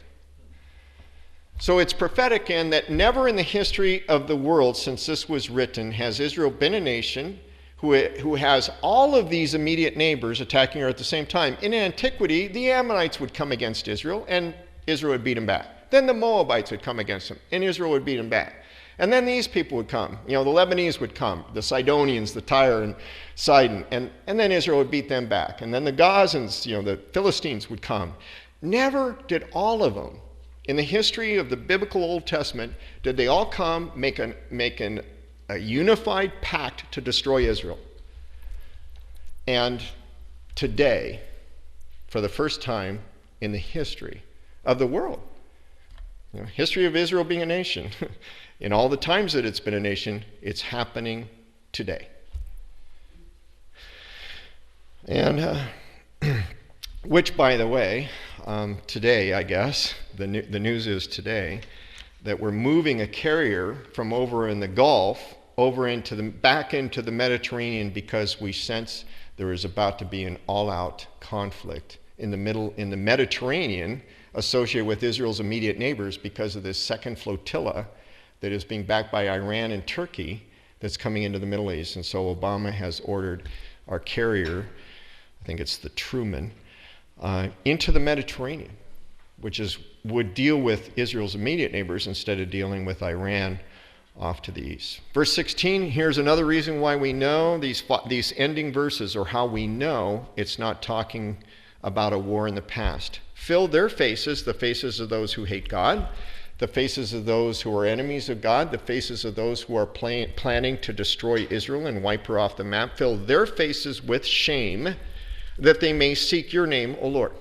So it's prophetic in that never in the history of the world since this was written has Israel been a nation who has all of these immediate neighbors attacking her at the same time. In antiquity, the Ammonites would come against Israel, and Israel would beat them back. Then the Moabites would come against them, and Israel would beat them back. And then these people would come. The Lebanese would come, the Sidonians, the Tyre and Sidon, and then Israel would beat them back. And then the Gazans, the Philistines would come. Never did all of them, in the history of the biblical Old Testament, did they all come make a unified pact to destroy Israel. And today, for the first time in the history of the world, history of Israel being a nation, in all the times that it's been a nation, it's happening today. And which, by the way, today, I guess, the news is today, that we're moving a carrier from over in the Gulf back into the Mediterranean, because we sense there is about to be an all-out conflict in the Mediterranean associated with Israel's immediate neighbors because of this second flotilla that is being backed by Iran and Turkey that's coming into the Middle East. And so Obama has ordered our carrier, I think it's the Truman, into the Mediterranean. would deal with Israel's immediate neighbors instead of dealing with Iran off to the east. Verse 16, here's another reason why we know these ending verses, or how we know it's not talking about a war in the past. Fill their faces, the faces of those who hate God, the faces of those who are enemies of God, the faces of those who are planning to destroy Israel and wipe her off the map. Fill their faces with shame, that they may seek your name, O Lord.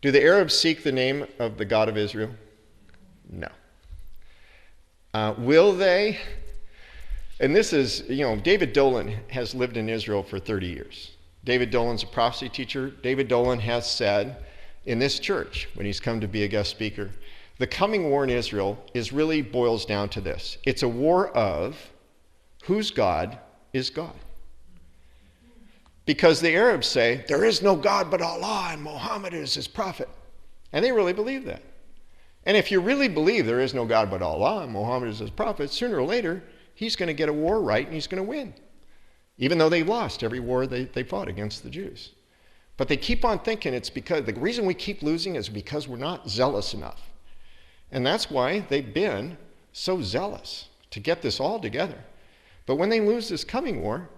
Do the Arabs seek the name of the God of Israel? No. Will they? And this is, David Dolan has lived in Israel for 30 years. David Dolan's a prophecy teacher. David Dolan has said in this church, when he's come to be a guest speaker, the coming war in Israel really boils down to this. It's a war of whose God is God. Because the Arabs say, there is no God but Allah, and Muhammad is his prophet. And they really believe that. And if you really believe there is no God but Allah, and Muhammad is his prophet, sooner or later, he's going to get a war right, and he's going to win. Even though they've lost every war they fought against the Jews. But they keep on thinking it's because, the reason we keep losing is because we're not zealous enough. And that's why they've been so zealous to get this all together. But when they lose this coming war,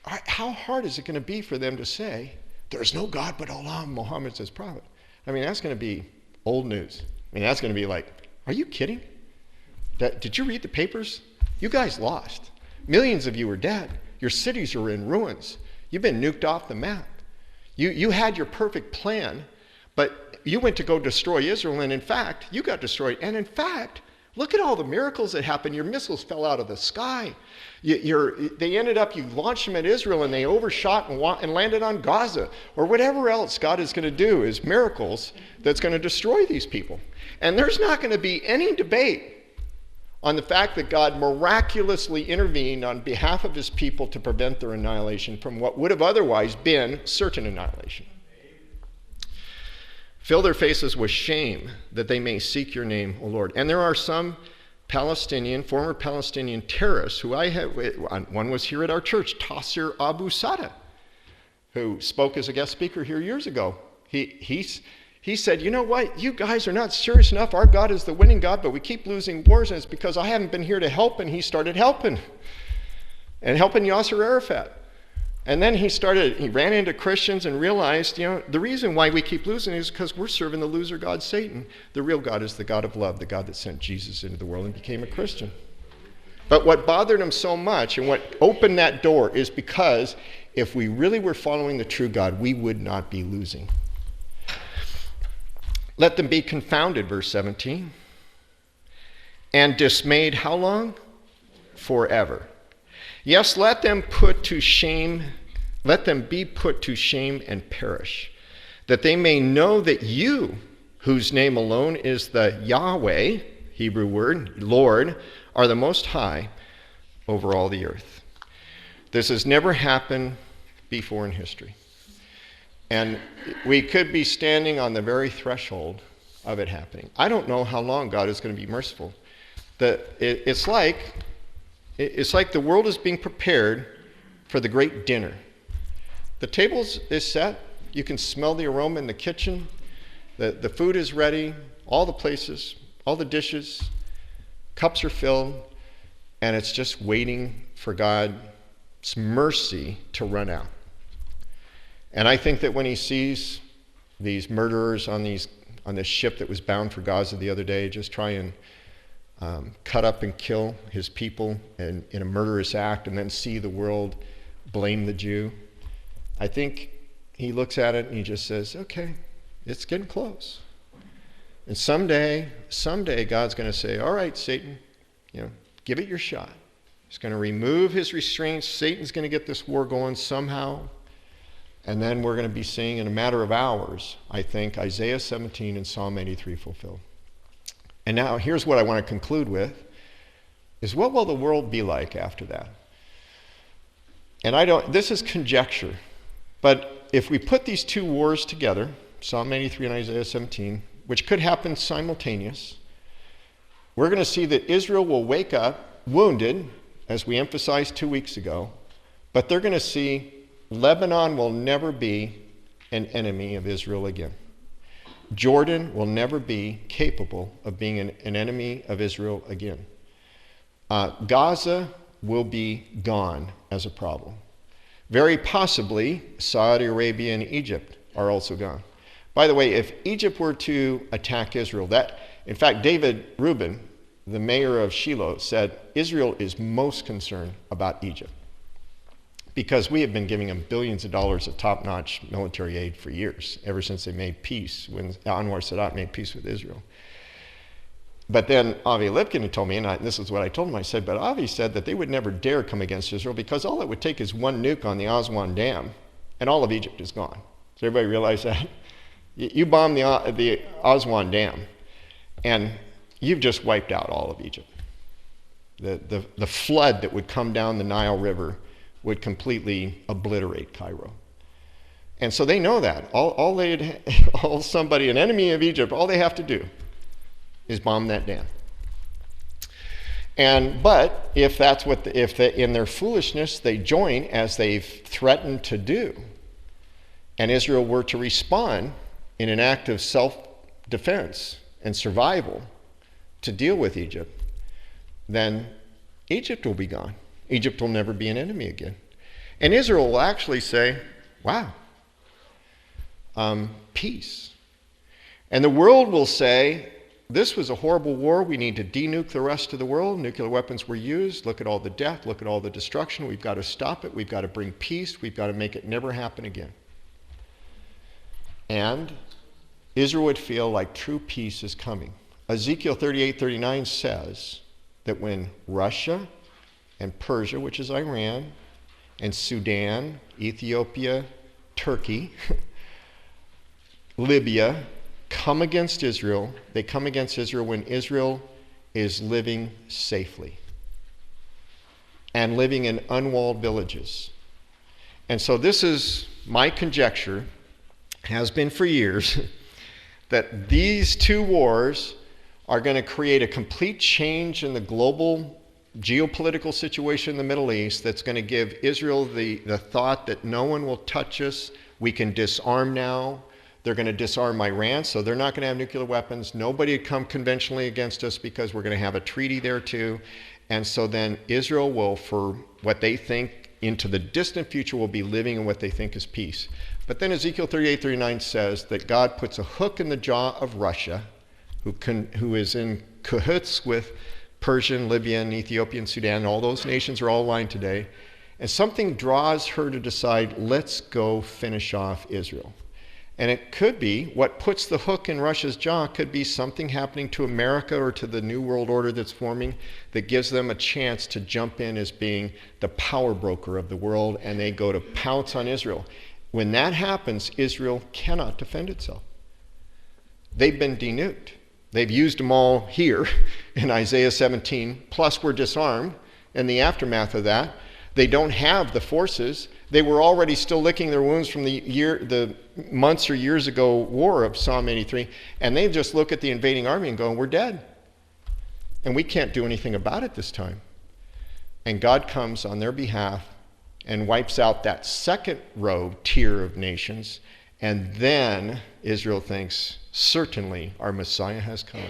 how hard is it going to be for them to say, there's no God but Allah, and Muhammad's his prophet? I mean, that's going to be old news. I mean, that's going to be like, are you kidding? Did you read the papers? You guys lost. Millions of you are dead. Your cities are in ruins. You've been nuked off the map. You had your perfect plan, but you went to go destroy Israel, and in fact, you got destroyed. And in fact, look at all the miracles that happened. Your missiles fell out of the sky. They ended up, you launched them at Israel, and they overshot and landed on Gaza, or whatever else God is going to do is miracles that's going to destroy these people. And there's not going to be any debate on the fact that God miraculously intervened on behalf of his people to prevent their annihilation from what would have otherwise been certain annihilation. Fill their faces with shame, that they may seek your name, O Lord. And there are some former Palestinian terrorists who one was here at our church, Tassir Abu Sada, who spoke as a guest speaker here years ago. He said, you know what, you guys are not serious enough. Our God is the winning God, but we keep losing wars, and it's because I haven't been here to help, and he started helping Yasser Arafat. And then he ran into Christians and realized, the reason why we keep losing is because we're serving the loser God, Satan. The real God is the God of love, the God that sent Jesus into the world and became a Christian. But what bothered him so much and what opened that door is because if we really were following the true God, we would not be losing. Let them be confounded, verse 17. And dismayed how long? Forever. Yes, let them be put to shame and perish, that they may know that you, whose name alone is the Yahweh, Hebrew word, Lord, are the most high over all the earth. This has never happened before in history. And we could be standing on the very threshold of it happening. I don't know how long God is going to be merciful. It's like the world is being prepared for the great dinner. The table is set. You can smell the aroma in the kitchen. The food is ready. All the places, all the dishes, cups are filled, and it's just waiting for God's mercy to run out. And I think that when he sees these murderers on this ship that was bound for Gaza the other day just try and cut up and kill his people in a murderous act, and then see the world blame the Jew, I think he looks at it and he just says, okay, it's getting close. And someday God's going to say, all right, Satan, give it your shot. He's going to remove his restraints. Satan's going to get this war going somehow. And then we're going to be seeing in a matter of hours, I think, Isaiah 17 and Psalm 83 fulfilled. And now here's what I want to conclude with, is what will the world be like after that? And this is conjecture, but if we put these two wars together, Psalm 83 and Isaiah 17, which could happen simultaneous, we're going to see that Israel will wake up wounded, as we emphasized 2 weeks ago, but they're going to see Lebanon will never be an enemy of Israel again. Jordan will never be capable of being an enemy of Israel again. Gaza will be gone as a problem. Very possibly, Saudi Arabia and Egypt are also gone. By the way, if Egypt were to attack Israel, in fact, David Rubin, the mayor of Shiloh, said Israel is most concerned about Egypt because we have been giving them billions of dollars of top-notch military aid for years, ever since they made peace, when Anwar Sadat made peace with Israel. But then Avi Lipkin had told me, and this is what I told him, I said, but Avi said that they would never dare come against Israel because all it would take is one nuke on the Aswan Dam, and all of Egypt is gone. Does everybody realize that? You bomb the Aswan Dam, and you've just wiped out all of Egypt. The flood that would come down the Nile River would completely obliterate Cairo. And so they know that. An enemy of Egypt, all they have to do is bomb that dam. But if that's in their foolishness they join, as they've threatened to do, and Israel were to respond in an act of self-defense and survival to deal with Egypt, then Egypt will be gone. Egypt will never be an enemy again. And Israel will actually say, wow, peace. And the world will say, this was a horrible war. We need to denuke the rest of the world. Nuclear weapons were used. Look at all the death. Look at all the destruction. We've got to stop it. We've got to bring peace. We've got to make it never happen again. And Israel would feel like true peace is coming. Ezekiel 38:39 says that when Russia and Persia, which is Iran, and Sudan, Ethiopia, Turkey, Libya, come against Israel, they come against Israel when Israel is living safely and living in unwalled villages. And so this is my conjecture, has been for years, that these two wars are going to create a complete change in the global geopolitical situation in the Middle East that's going to give Israel the thought that no one will touch us. We can disarm now. They're going to disarm Iran, so they're not going to have nuclear weapons. Nobody would come conventionally against us because we're going to have a treaty there too. And so then Israel will, for what they think into the distant future, will be living in what they think is peace. But then Ezekiel 38:39 says that God puts a hook in the jaw of Russia, who is in cahoots with Persian, Libyan, Ethiopian, Sudan. All those nations are all aligned today. And something draws her to decide, let's go finish off Israel. And it could be, what puts the hook in Russia's jaw could be something happening to America or to the new world order that's forming that gives them a chance to jump in as being the power broker of the world, and they go to pounce on Israel. When that happens, Israel cannot defend itself. They've been denuked. They've used them all here in Isaiah 17, plus we're disarmed in the aftermath of that. They don't have the forces. They were already still licking their wounds from the months or years ago war of Psalm 83, and they just look at the invading army and go, we're dead. And we can't do anything about it this time. And God comes on their behalf and wipes out that second row tier of nations, and then Israel thinks, certainly our Messiah has come.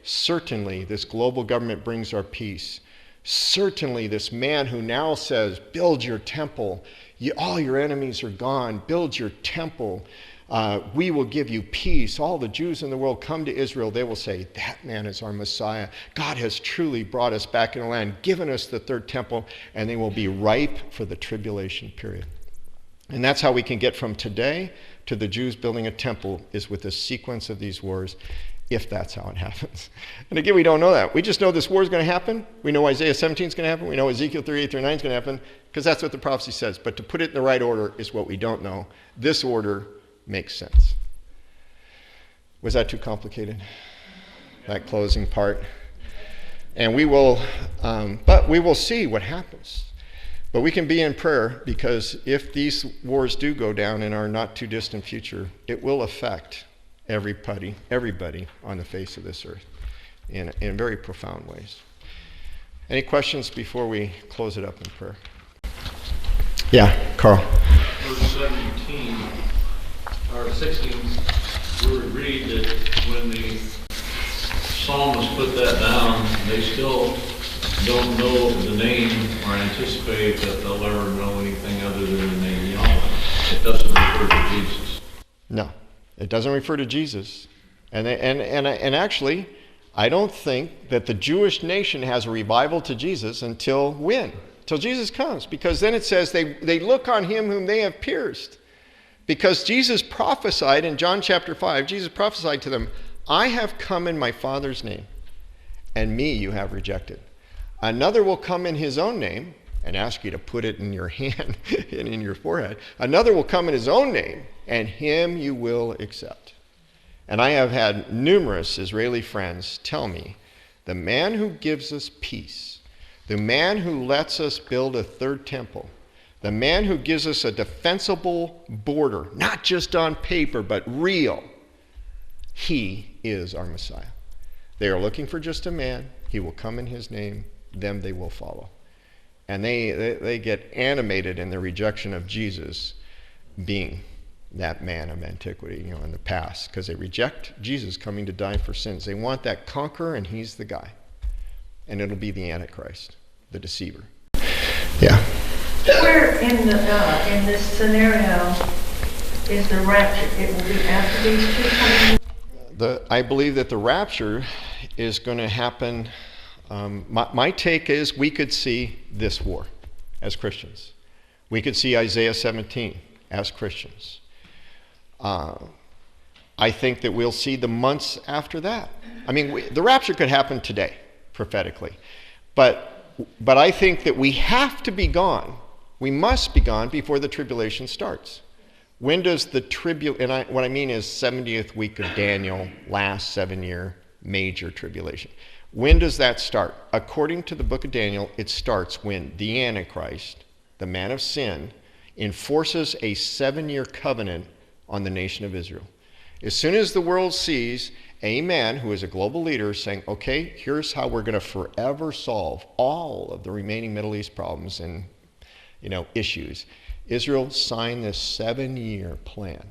Certainly this global government brings our peace. Certainly this man who now says, build your temple. All your enemies are gone. Build your temple. We will give you peace. All the Jews in the world come to Israel. They will say, that man is our Messiah. God has truly brought us back in the land, given us the third temple, and they will be ripe for the tribulation period. And that's how we can get from today to the Jews building a temple, is with a sequence of these wars, if that's how it happens. And again, we don't know that. We just know this war is going to happen. We know Isaiah 17 is going to happen. We know Ezekiel 38-39 is going to happen, because that's what the prophecy says. But to put it in the right order is what we don't know. This order makes sense. Was that too complicated? That closing part? And we will, but we will see what happens. But we can be in prayer, because if these wars do go down in our not too distant future, it will affect everybody on the face of this earth in very profound ways. Any questions before we close it up in prayer? Yeah, Carl. Verse 17 or 16 we would read that when the psalmist put that down, they still don't know the name or anticipate that they'll ever know anything other than the name Yahweh. It doesn't refer to Jesus. No, it doesn't refer to Jesus. And actually, I don't think that the Jewish nation has a revival to Jesus until when? Till Jesus comes. Because then it says they look on him whom they have pierced. Because Jesus prophesied in John chapter 5, Jesus prophesied to them, I have come in my Father's name, and me you have rejected. Another will come in his own name and ask you to put it in your hand and in your forehead. Another will come in his own name, and him you will accept. And I have had numerous Israeli friends tell me, the man who gives us peace, the man who lets us build a third temple, the man who gives us a defensible border, not just on paper, but real, he is our Messiah. They are looking for just a man. He will come in his name. Them they will follow. And they get animated in their rejection of Jesus being that man of antiquity, in the past, because they reject Jesus coming to die for sins. They want that conqueror, and he's the guy. And it'll be the Antichrist, the deceiver. Yeah. Where in this scenario is the rapture? It will be after these two come in? I believe that the rapture is going to happen. My take is we could see this war as Christians. We could see Isaiah 17 as Christians. I think that we'll see the months after that. I mean, the rapture could happen today, prophetically. But I think that we have to be gone. We must be gone before the tribulation starts. When does the what I mean is 70th week of Daniel, last 7-year major tribulation. When does that start? According to the book of Daniel, it starts when the Antichrist, the man of sin, enforces a 7-year covenant on the nation of Israel. As soon as the world sees a man who is a global leader saying, okay, here's how we're going to forever solve all of the remaining Middle East problems and issues, Israel signed this 7-year plan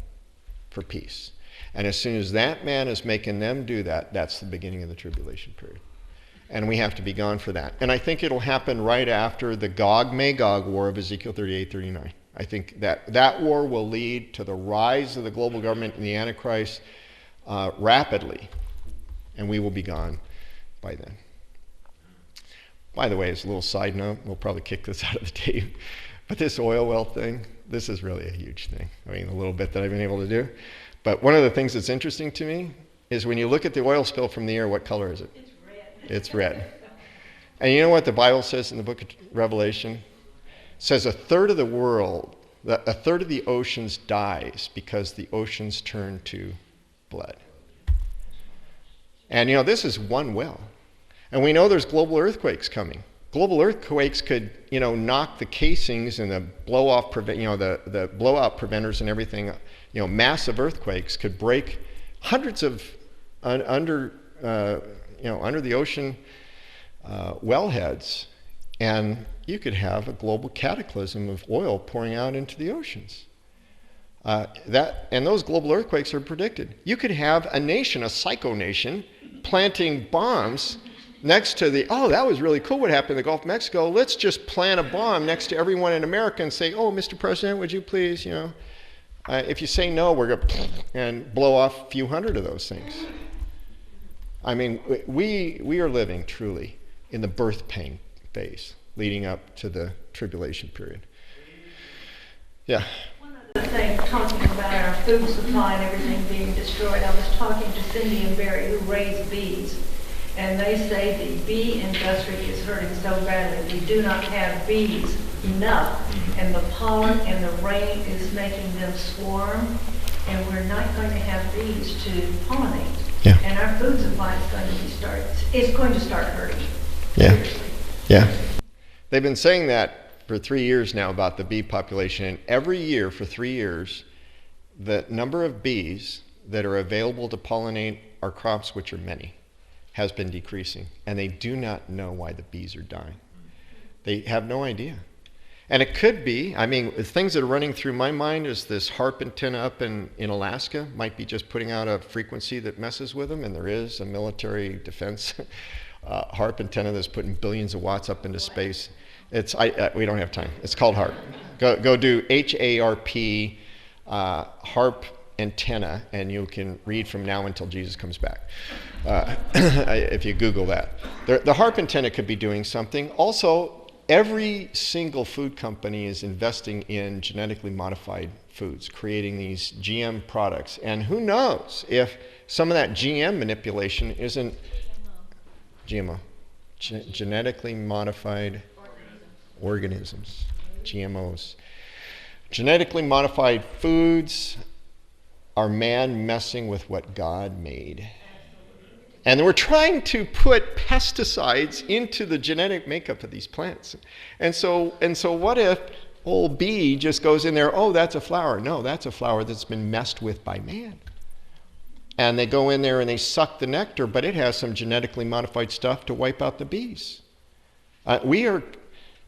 for peace. And as soon as that man is making them do that, that's the beginning of the tribulation period. And we have to be gone for that. And I think it'll happen right after the Gog-Magog war of Ezekiel 38-39. I think that war will lead to the rise of the global government and the Antichrist rapidly. And we will be gone by then. By the way, as a little side note, we'll probably kick this out of the tape, but this oil well thing, this is really a huge thing. I mean, a little bit that I've been able to do. But one of the things that's interesting to me is when you look at the oil spill from the air, what color is it? It's red. It's red. And you know what the Bible says in the book of Revelation? It says a third of the world, a third of the oceans dies because the oceans turn to blood. And this is one well. And we know there's global earthquakes coming. Global earthquakes could, knock the casings and the blow-off, the blowout preventers and everything. Massive earthquakes could break hundreds of under the ocean wellheads, and you could have a global cataclysm of oil pouring out into the oceans. And those global earthquakes are predicted. You could have a nation, a psycho nation, planting bombs next to that was really cool what happened in the Gulf of Mexico. Let's just plant a bomb next to everyone in America and say, oh, Mr. President, would you please, if you say no, we're going to and blow off a few hundred of those things. I mean, we are living truly in the birth pain phase leading up to the tribulation period. Yeah. One other thing, talking about our food supply and everything being destroyed, I was talking to Cindy and Barry who raise bees. And they say the bee industry is hurting so badly. We do not have bees enough. And the pollen and the rain is making them swarm. And we're not going to have bees to pollinate. Yeah. And our food supply is going to start hurting. Yeah. Seriously. Yeah. They've been saying that for 3 years now about the bee population. And every year for 3 years, the number of bees that are available to pollinate our crops, which are many, has been decreasing, and they do not know why the bees are dying. They have no idea. And it could be, I mean, the things that are running through my mind is this HARP antenna up in Alaska might be just putting out a frequency that messes with them, and there is a military defense HARP antenna that's putting billions of watts up into space. We don't have time. It's called HARP. Go do HARP, HARP antenna, and you can read from now until Jesus comes back. If you Google that. The HARP antenna could be doing something. Also, every single food company is investing in genetically modified foods, creating these GM products. And who knows if some of that GM manipulation isn't GMO, genetically modified organisms, GMOs. Genetically modified foods are man messing with what God made. And we're trying to put pesticides into the genetic makeup of these plants. And so what if old bee just goes in there, oh, that's a flower. No, that's a flower that's been messed with by man. And they go in there and they suck the nectar, but it has some genetically modified stuff to wipe out the bees.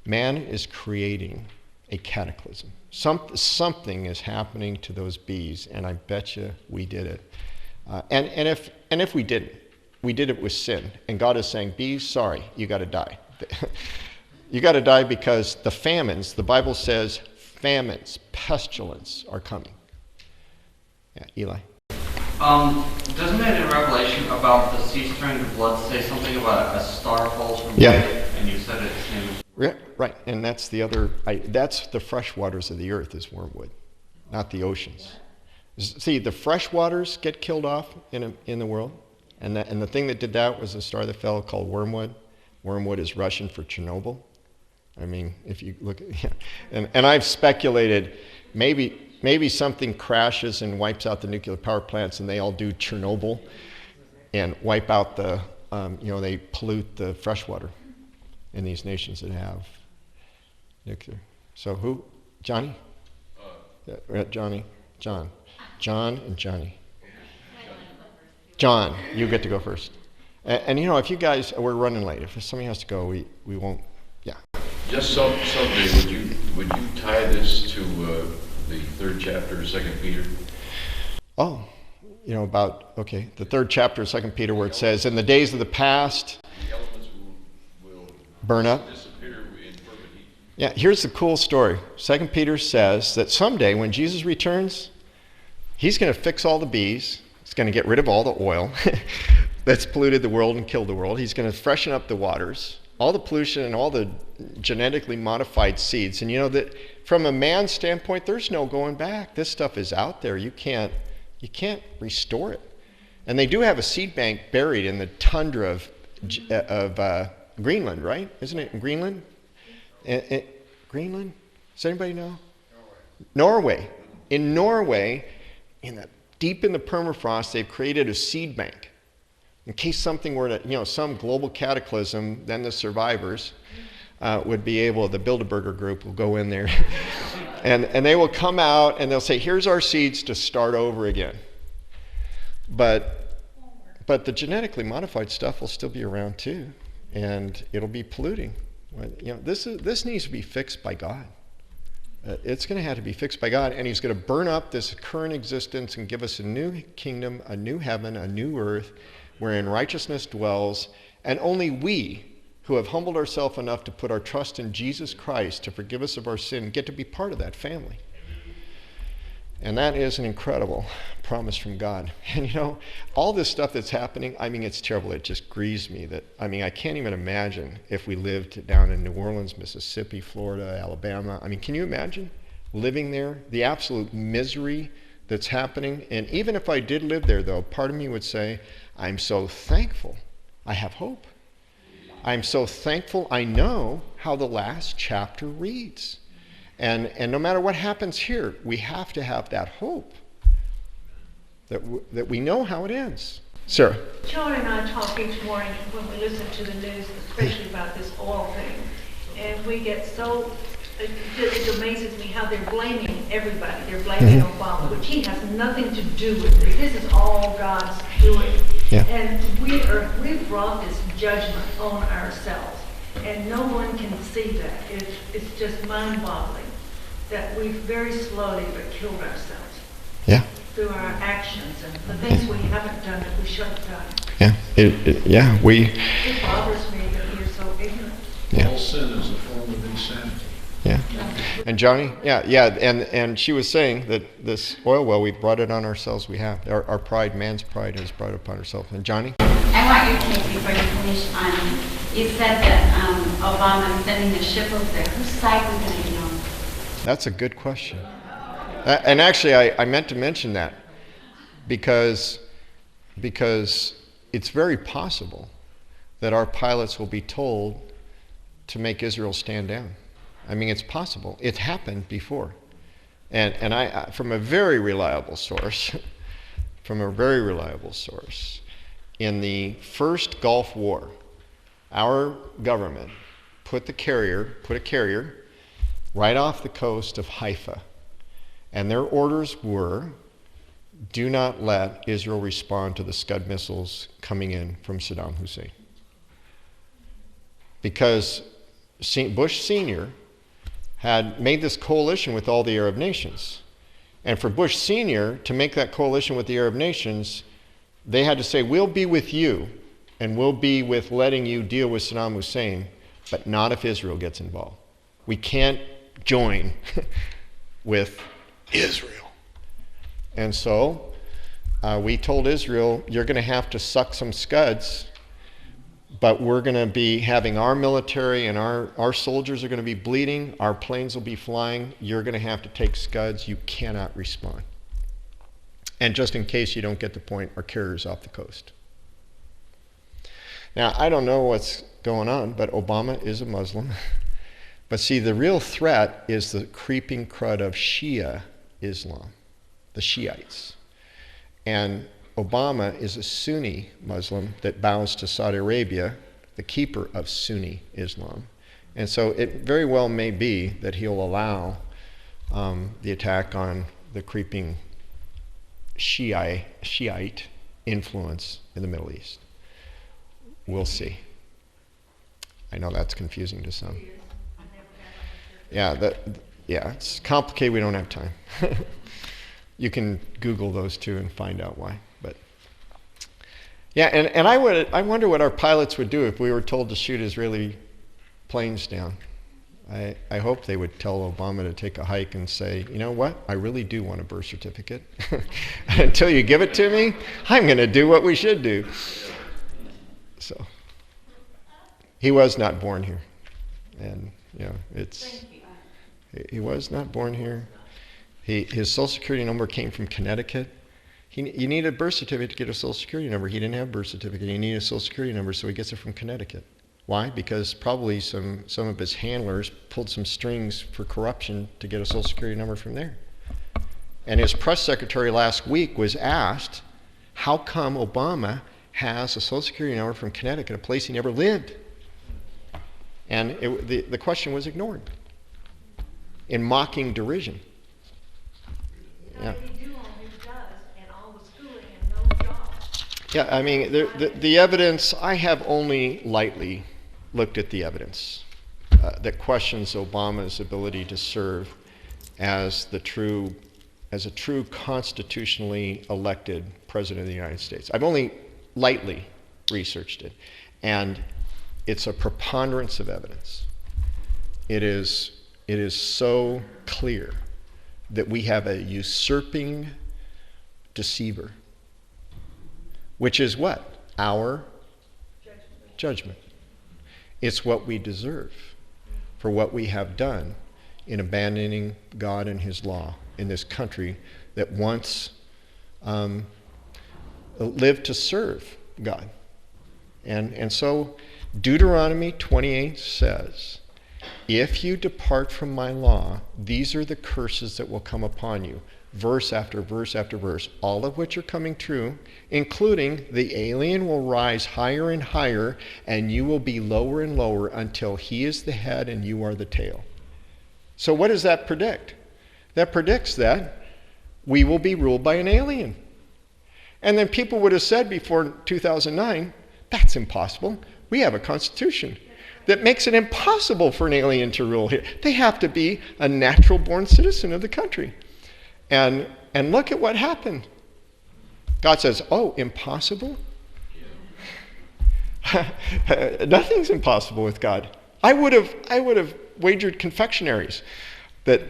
Man is creating a cataclysm. Something is happening to those bees, and I bet you we did it. And if we didn't, we did it with sin. And God is saying, bees, sorry, you got to die. You got to die because the famines, the Bible says famines, pestilence are coming. Yeah, Eli. Doesn't it in Revelation about the sea stirring of blood say something about a star falls from heaven? And you said its name was... Right, and that's that's the fresh waters of the earth is wormwood, not the oceans. See, the fresh waters get killed off in the world, and the thing that did that was a star that fell called wormwood. Wormwood is Russian for Chernobyl. I mean, if you look at, and I've speculated maybe something crashes and wipes out the nuclear power plants, and they all do Chernobyl and wipe out they pollute the fresh water in these nations that have nuclear. So who? Johnny? Johnny? John and Johnny. John, you get to go first. And if you guys, we're running late. If somebody has to go, we won't. Yeah. Just someday, would you tie this to the 3rd chapter of 2 Peter? Oh, the 3rd chapter of 2 Peter, where it says, in the days of the past, the elements will burn up. Disappear in fervent heat. Yeah, here's the cool story. 2 Peter says that someday when Jesus returns, he's going to fix all the bees. He's going to get rid of all the oil that's polluted the world and killed the world. He's going to freshen up the waters, all the pollution and all the genetically modified seeds. And that from a man's standpoint, there's no going back. This stuff is out there. You can't restore it. And they do have a seed bank buried in the tundra of Greenland, right? Isn't it in Greenland? Greenland? Does anybody know? Norway. In Norway, deep in the permafrost, they've created a seed bank. In case something were to, some global cataclysm, then the survivors would be able, the Bilderberger group will go in there and they will come out and they'll say, here's our seeds to start over again. But the genetically modified stuff will still be around too, and it'll be polluting. This needs to be fixed by God. It's going to have to be fixed by God, and he's going to burn up this current existence and give us a new kingdom, a new heaven, a new earth, wherein righteousness dwells, and only we who have humbled ourselves enough to put our trust in Jesus Christ to forgive us of our sin get to be part of that family. And that is an incredible promise from God. And all this stuff that's happening, it's terrible. It just grieves me I can't even imagine if we lived down in New Orleans, Mississippi, Florida, Alabama. Can you imagine living there? The absolute misery that's happening. And even if I did live there, though, part of me would say, I'm so thankful I have hope. I'm so thankful I know how the last chapter reads. And no matter what happens here, we have to have that hope that we know how it ends. Sarah. John and I talk each morning when we listen to the news, especially about this oil thing. And we get it amazes me how they're blaming everybody. They're blaming Obama, which he has nothing to do with it. This is all God's doing. Yeah. And we've brought this judgment on ourselves. And no one can see that. It's just mind-boggling that we've very slowly but killed ourselves Yeah. through our actions and the things we haven't done that we should have done. Yeah. It bothers me that we're so ignorant. Yeah. All sin is a form of insanity. Yeah. And Johnny, and she was saying that this oil well, we brought it on ourselves. We have our pride, man's pride, has brought it upon ourselves. And Johnny, I want your take before you finish on. You said that Obama is sending a ship over there. Whose side was going to be on? that's a good question. And actually, I meant to mention that because it's very possible that our pilots will be told to make Israel stand down. I mean, it's possible. It's happened before. And I from a very reliable source, in the first Gulf War, our government put a carrier right off the coast of Haifa. And their orders were, do not let Israel respond to the Scud missiles coming in from Saddam Hussein. Because Bush Sr. had made this coalition with all the Arab nations. And for Bush Sr. to make that coalition with the Arab nations, they had to say, we'll be with you, and we'll be with letting you deal with Saddam Hussein, but not if Israel gets involved. We can't join with Israel. And so we told Israel, you're going to have to suck some Scuds, but we're going to be having our military and our soldiers are going to be bleeding, our planes will be flying, you're going to have to take Scuds, you cannot respond. And just in case you don't get the point, our carrier's off the coast. Now, I don't know what's going on, but Obama is a Muslim. But see, the real threat is the creeping crud of Shia Islam, the Shiites. And Obama is a Sunni Muslim that bows to Saudi Arabia, the keeper of Sunni Islam. And so it very well may be that he'll allow the attack on the creeping Shiite influence in the Middle East. We'll see. I know that's confusing to some. Yeah, it's complicated. We don't have time. You can Google those two and find out why. But yeah, and I wonder what our pilots would do if we were told to shoot Israeli planes down. I hope they would tell Obama to take a hike and say, you know what, I really do want a birth certificate. Until you give it to me, I'm going to do what we should do. So he was not born here, and he was not born here. His social security number came from Connecticut. You need a birth certificate to get a social security number. He didn't have a birth certificate. He needed a social security number, so he gets it from Connecticut. Why? Because probably some of his handlers pulled some strings for corruption to get a social security number from there. And his press secretary last week was asked, how come Obama has a social security number from Connecticut, a place he never lived? And the question was ignored in mocking derision. Yeah. Yeah, I mean, the evidence, I have only lightly looked at the evidence that questions Obama's ability to serve as a true constitutionally elected president of the United States. I've only lightly researched it, and it's a preponderance of evidence. It is so clear that we have a usurping deceiver, which is what? Our judgment. It's what we deserve for what we have done in abandoning God and his law in this country that once lived to serve God. And so Deuteronomy 28 says, if you depart from my law, these are the curses that will come upon you. Verse after verse after verse, all of which are coming true, including the alien will rise higher and higher, and you will be lower and lower until he is the head and you are the tail. So what does that predict? That predicts that we will be ruled by an alien. And then people would have said before 2009, that's impossible. We have a constitution. that makes it impossible for an alien to rule here. They have to be a natural-born citizen of the country. And look at what happened. God says, oh, impossible? Nothing's impossible with God. I would have wagered confectionaries that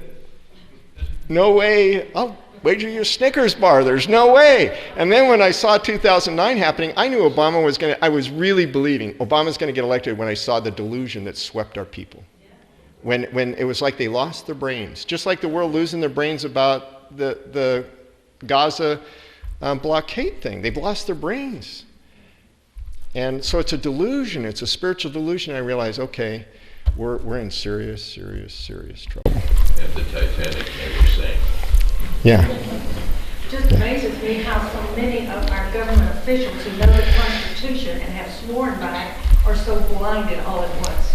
no way, I'll wager you a Snickers bar, there's no way. And then when I saw 2009 happening, I knew I was really believing Obama's going to get elected when I saw the delusion that swept our people. When it was like they lost their brains, just like the world losing their brains about the Gaza blockade thing. They've lost their brains. And so it's a delusion, it's a spiritual delusion. I realize, okay, we're in serious trouble. And the Titanic never sank. Yeah. It just amazes me how so many of our government officials who know the Constitution and have sworn by it are so blinded all at once.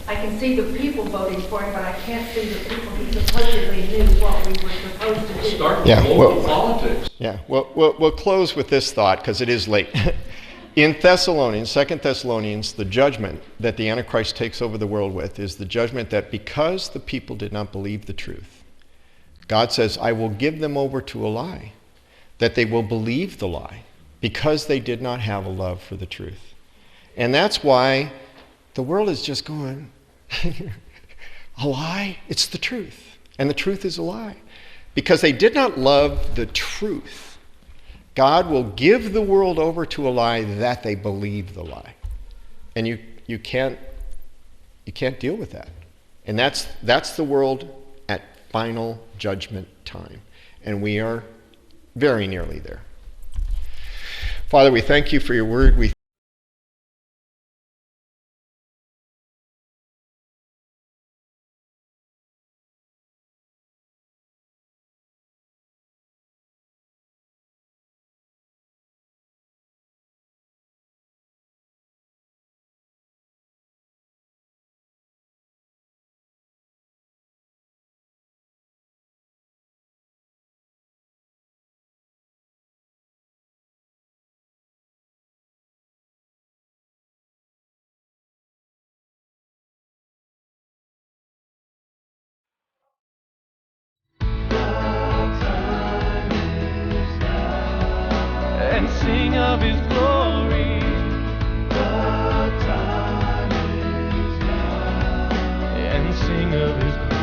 I can see the people voting for him, but I can't see the people who supposedly knew what we were supposed to do. Start with local politics. Yeah, we'll close with this thought because it is late. In Thessalonians, 2 Thessalonians, the judgment that the Antichrist takes over the world with is the judgment that because the people did not believe the truth, God says, I will give them over to a lie, that they will believe the lie because they did not have a love for the truth. And that's why the world is just going, a lie? It's the truth. And the truth is a lie. Because they did not love the truth, God will give the world over to a lie that they believe the lie. And you can't deal with that. And that's the world at final judgment time. And we are very nearly there. Father, we thank you for your word. We and sing of his glory. The time is now. And sing of his glory.